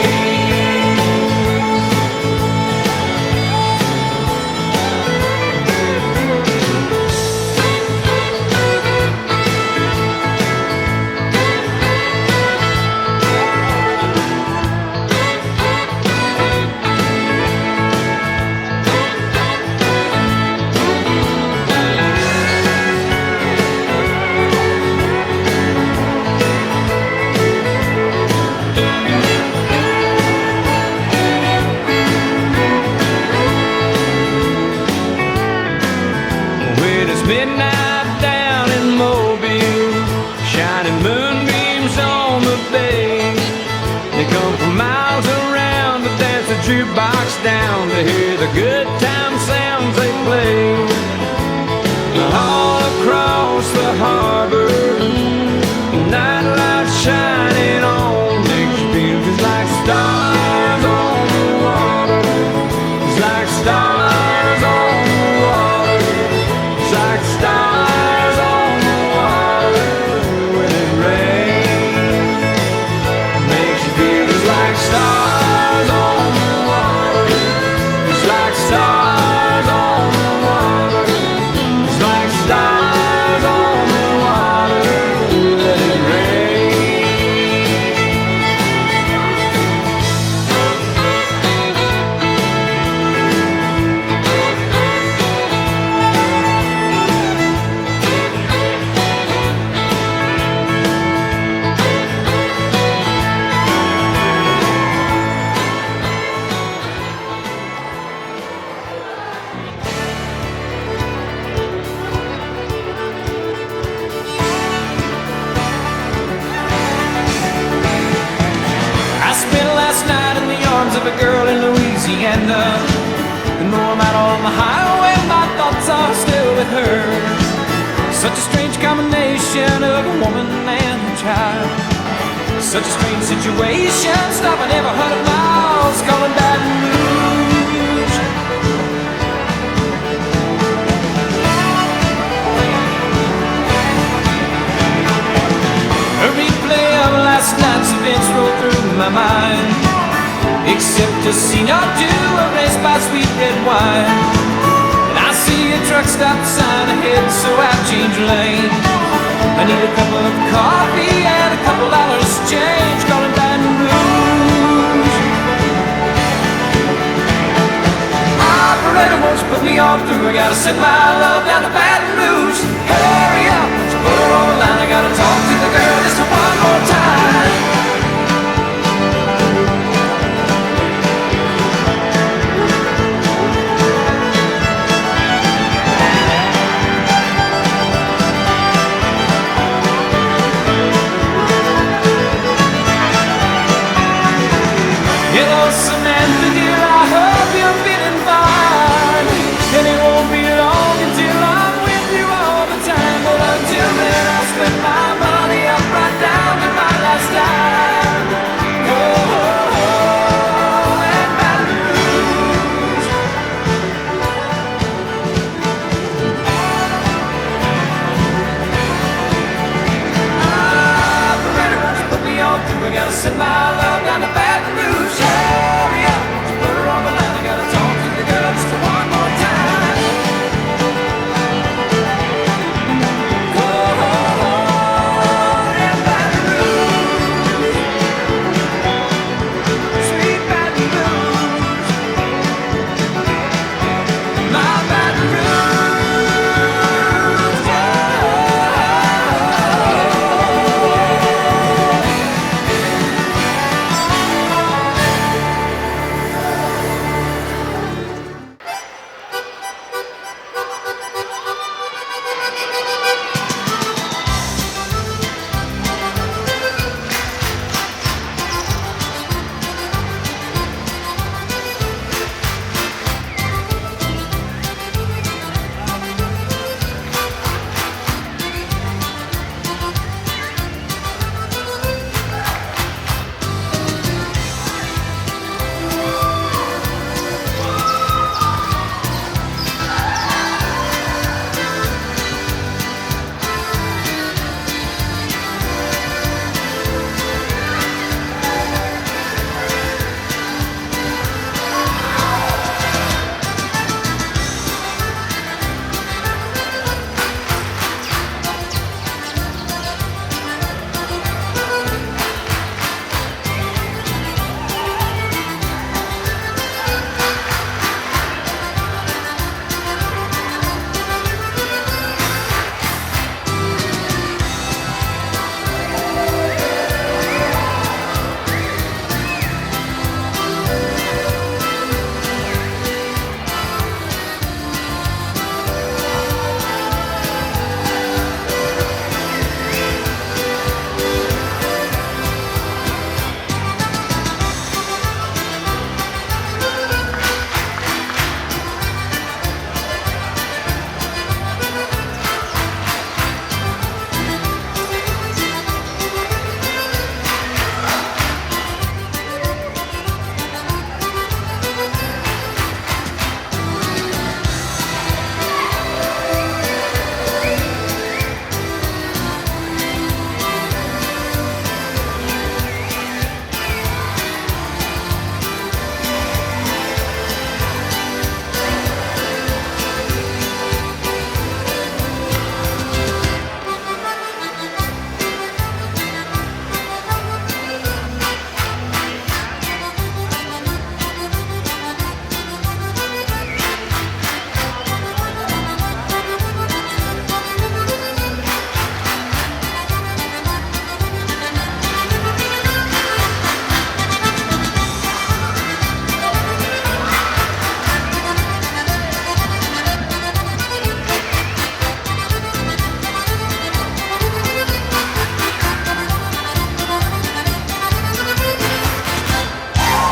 When it's midnight down in Mobile, shining moonbeams on the bay. They come from miles around to dance the jukebox down to hear the good time sounds they play. All across the harbor, night lights shining on, makes you feel just like stars on the water. Just like stars on the water. Just like stars on the water when it rains. Makes you feel just like stars on the water. Just like stars on the water. Just like stars on the water when it rains. I spent last night in the arms of a girl in Louisiana. And though I'm out on the highway, my thoughts are still with her. Such a strange combination of a woman and a child. Such a strange situation, stopping every 100 miles, calling Baton Rouge. A replay of last night's events rolled through my mind, except a scene or two erased by sweet red wine. And I see a truck stop sign ahead, so I change lanes. I need a cup of coffee and a couple dollars change, calling Baton Rouge. Operator won't put me on through, I gotta send my love down to Baton Rouge. Hurry up, put her on the line, I gotta talk to the girl just one more time.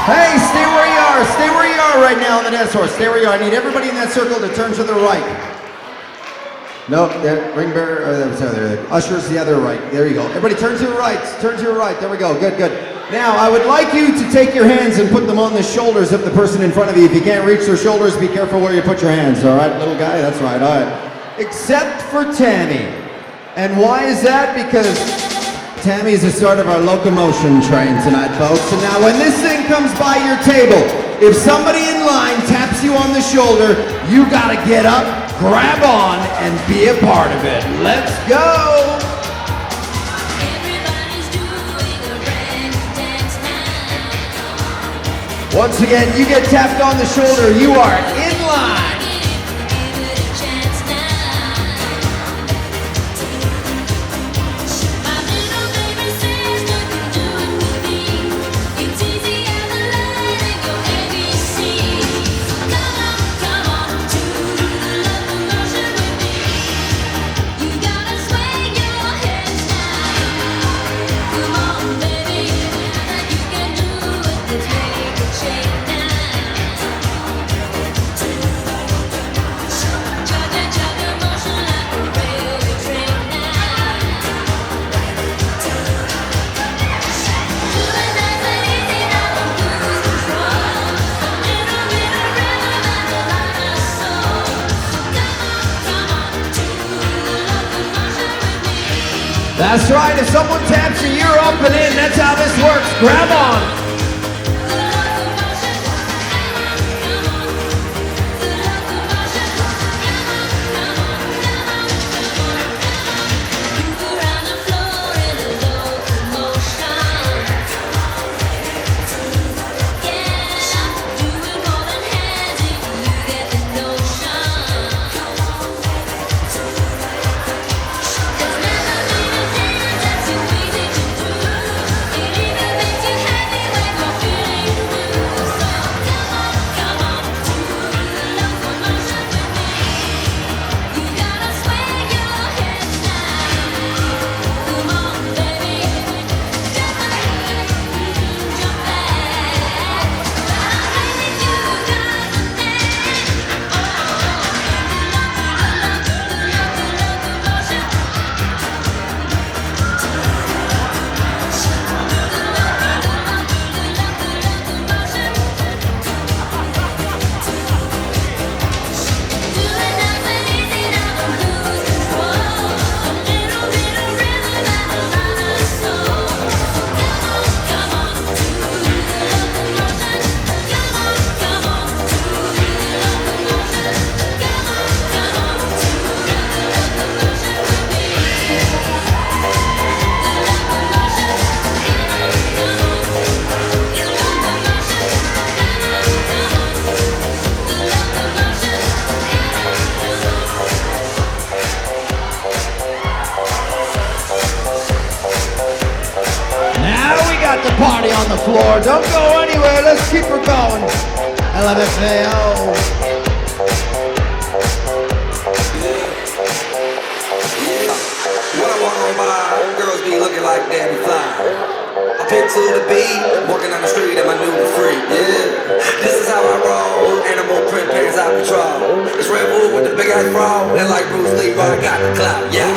Hey, stay where you are. Stay where you are right now on the dance floor. Stay where you are. I need everybody in that circle to turn to the right. No, ring bearer, sorry, the ushers the other right. There you go. Everybody turn to your right. Turn to your right. There we go. Good, good. Now, I would like you to take your hands and put them on the shoulders of the person in front of you. If you can't reach their shoulders, be careful where you put your hands, all right, little guy? That's right, all right. Except for Tammy. And why is that? Because Tammy is the start of our locomotion train tonight, folks. And now, when this thing comes by your table, if somebody in line taps you on the shoulder, you gotta get up, grab on, and be a part of it. Let's go! Once again, you get tapped on the shoulder, you are in line. That's right, if someone taps you, you're up and in. That's how this works. Grab on. Party on the floor. Don't go anywhere. Let's keep her going. LMFAO. When I walk on by, girls be looking like Danny Fly. I pick to the beat, walking down the street in my new freak. Yeah, this is how I roll. Animal print pants out control. It's Red Bull with the big ass bra, and like Bruce Lee, I got the clout. Yeah.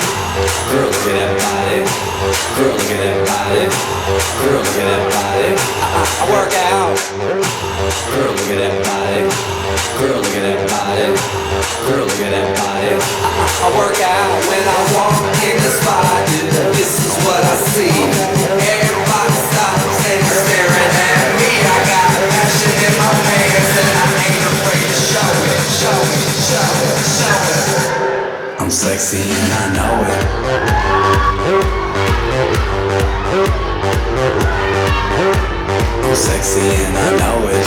Girl, look at that body. Girl, look at that body. Girl, look at that body. I work out. Girl, look at that body. Girl, look at that body. Girl, look at that body. I work out when I walk in the spot. This is what I see. Everybody stops and staring at me. I got passion in my pants and I ain't afraid to show it. Show it, show it, show it. I'm sexy and I know it. I'm sexy and I know it.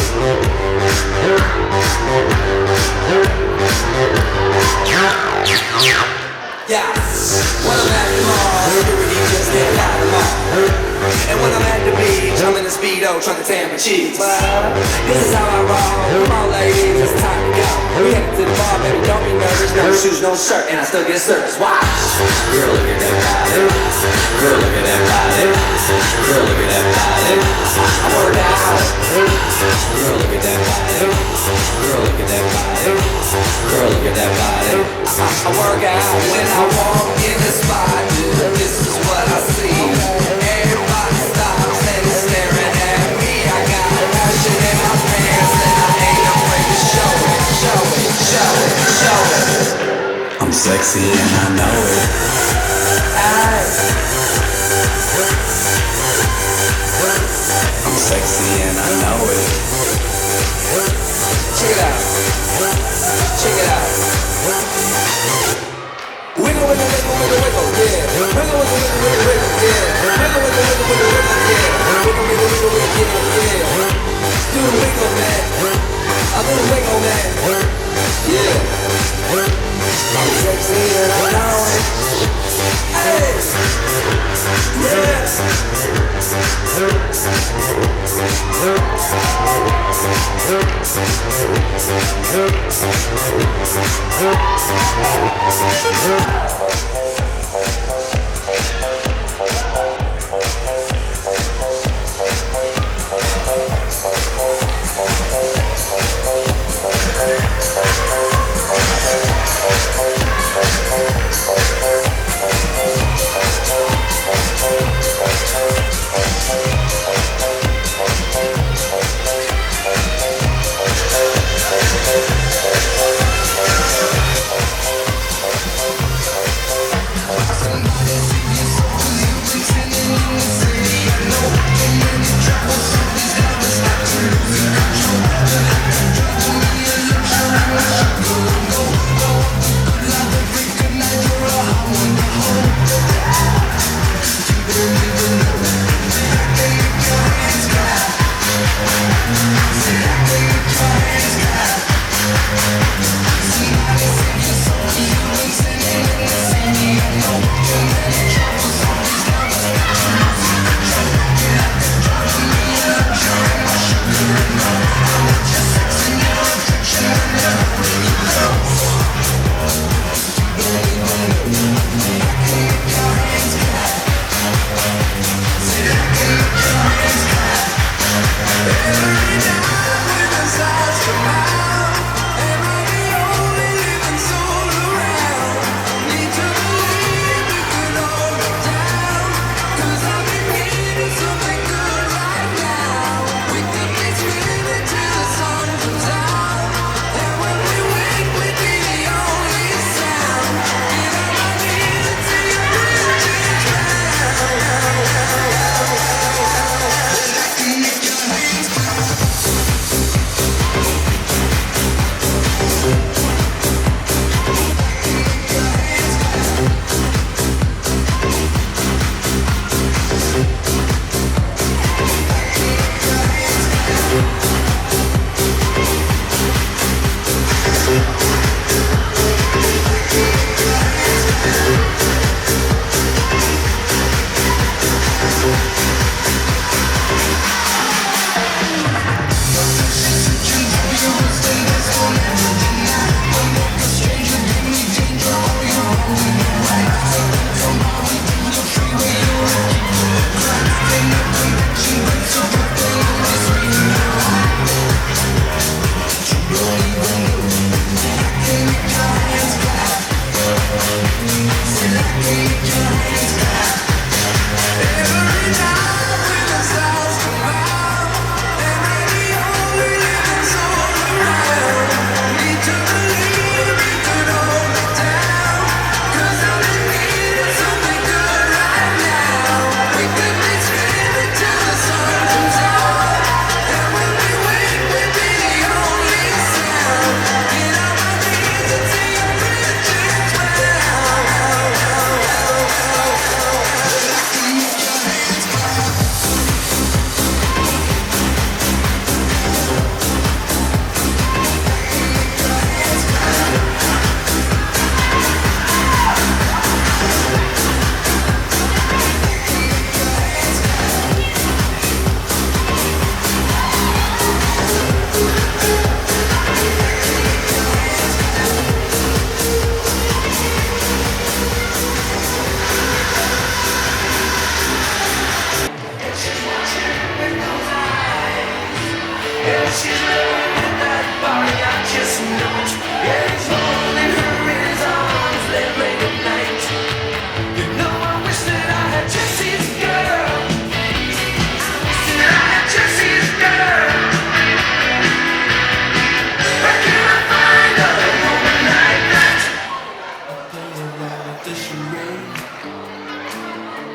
Yeah, when I'm at the mall, security just can't hide them all. And when I'm at the beach, I'm in a Speedo trying to tan my cheeks. This is how I roll. Come on, ladies, it's time to go. We headed to the bar, baby, don't be nervous. No shoes, no shirt, and I still get service. Watch. Girl, look at that body. Girl, look at that body. Girl, look at that body. I work out. Girl, look at that body. Girl, look at that body. Girl, look at that body. I work out when I walk in the spot. This is what I see. Everybody stops and is staring at me. I got passion in my pants and I ain't afraid to show it, show it, show it, show it. I'm sexy and I know it. I'm sexy and I know it. Check it out. Check it out. Wiggle, wiggle, wiggle, wiggle, wiggle, yeah. Wiggle, wiggle, wiggle, wiggle, wiggle, yeah. Wiggle, wiggle, wiggle, wiggle, wiggle, yeah. Wiggle, wiggle, wiggle, wiggle, yeah. Do the wiggle, man. A little wiggle, man. Yeah. I'm sexy and I know it. Hey. Yeah.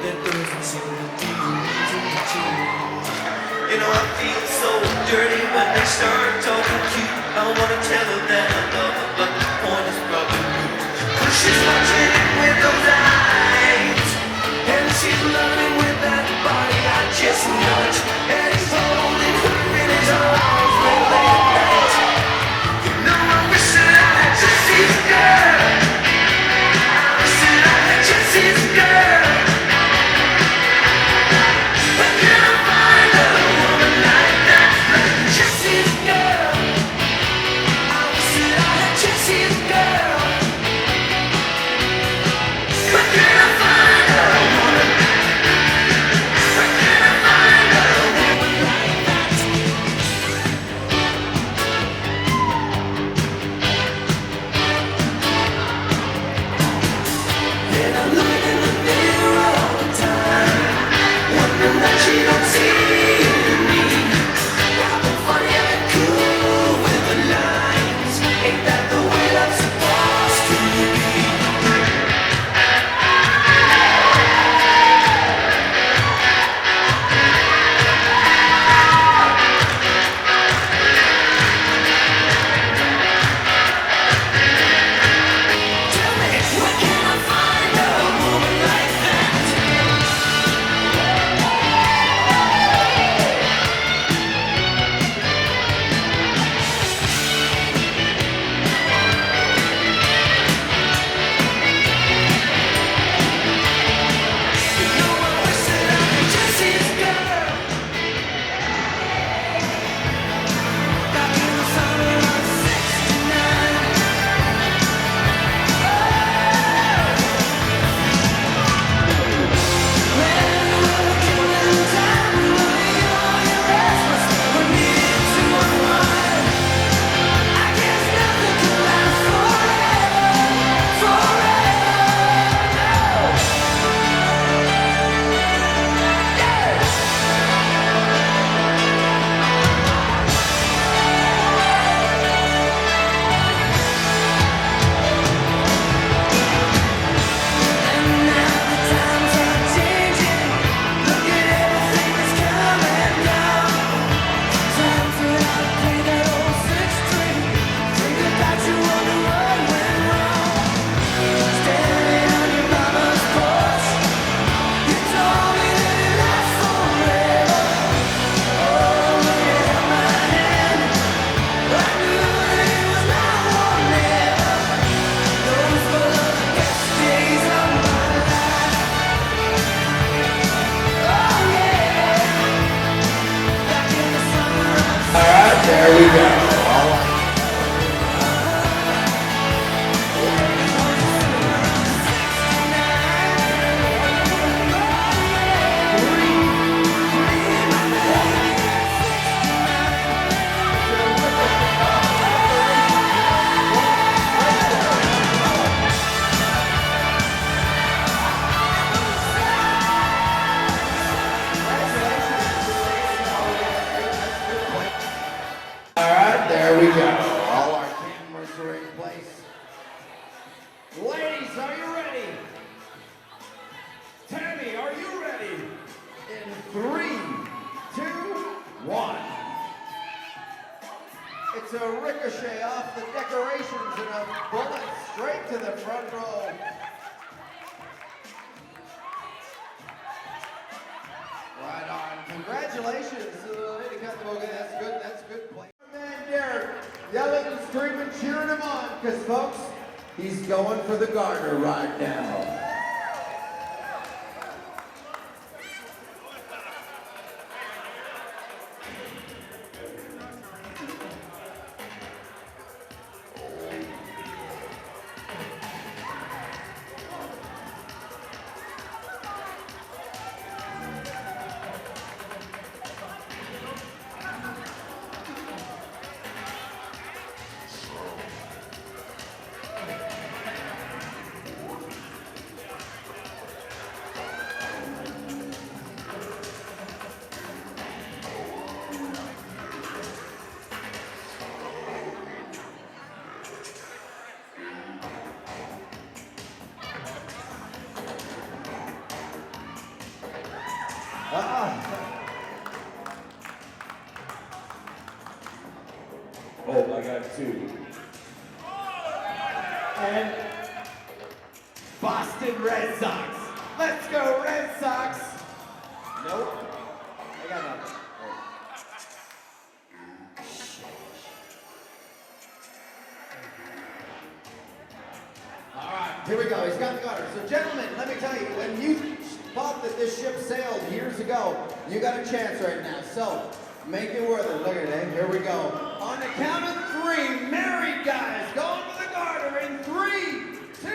that doesn't seem to do to change. You know, I feel so dirty when they start talking cute. I wanna tell her that I love her, but the point is probably moot. 'Cause she's watching it with those eyes, and she's loving with that body I just nudge. And he's holding her in his arms late at night. You know, I wish that I had just his girl. I wish that I had just his girl. Where can I find a woman like that? Like Jesse's girl. I wish that I had Jesse's girl. Where can I find a woman? Where can I find a woman like that? And I'm looking in the mirror all the time, wondering that she don't see me. I've been funny and cool with the lines. Ain't that the way that's supposed to be? Tell me, where can I find a woman like that? You know I wish that I had Jesse's girl. Back in the summer of '69. Alright, there we go. Alright, there we go. All our cameras are in place. Ladies, are you ready? Tammy, are you ready? In 3, 2, 1. It's a ricochet off the decorations and a bullet straight to the front row. Right on. Congratulations to the lady Catherine. That's good play. Man, Derek, yelling and screaming, cheering him on, because folks, he's going for the garter right now. Oh, I got two. And Boston Red Sox. Let's go, Red Sox. Nope. I got nothing. All right, here we go. He's got the gutter. So, gentlemen, let me tell you, when you thought that this ship sailed years ago, you got a chance right now. So, make it worth it. Look at it. Here we go. On the count of three, married guys, going for the garter in 3, 2,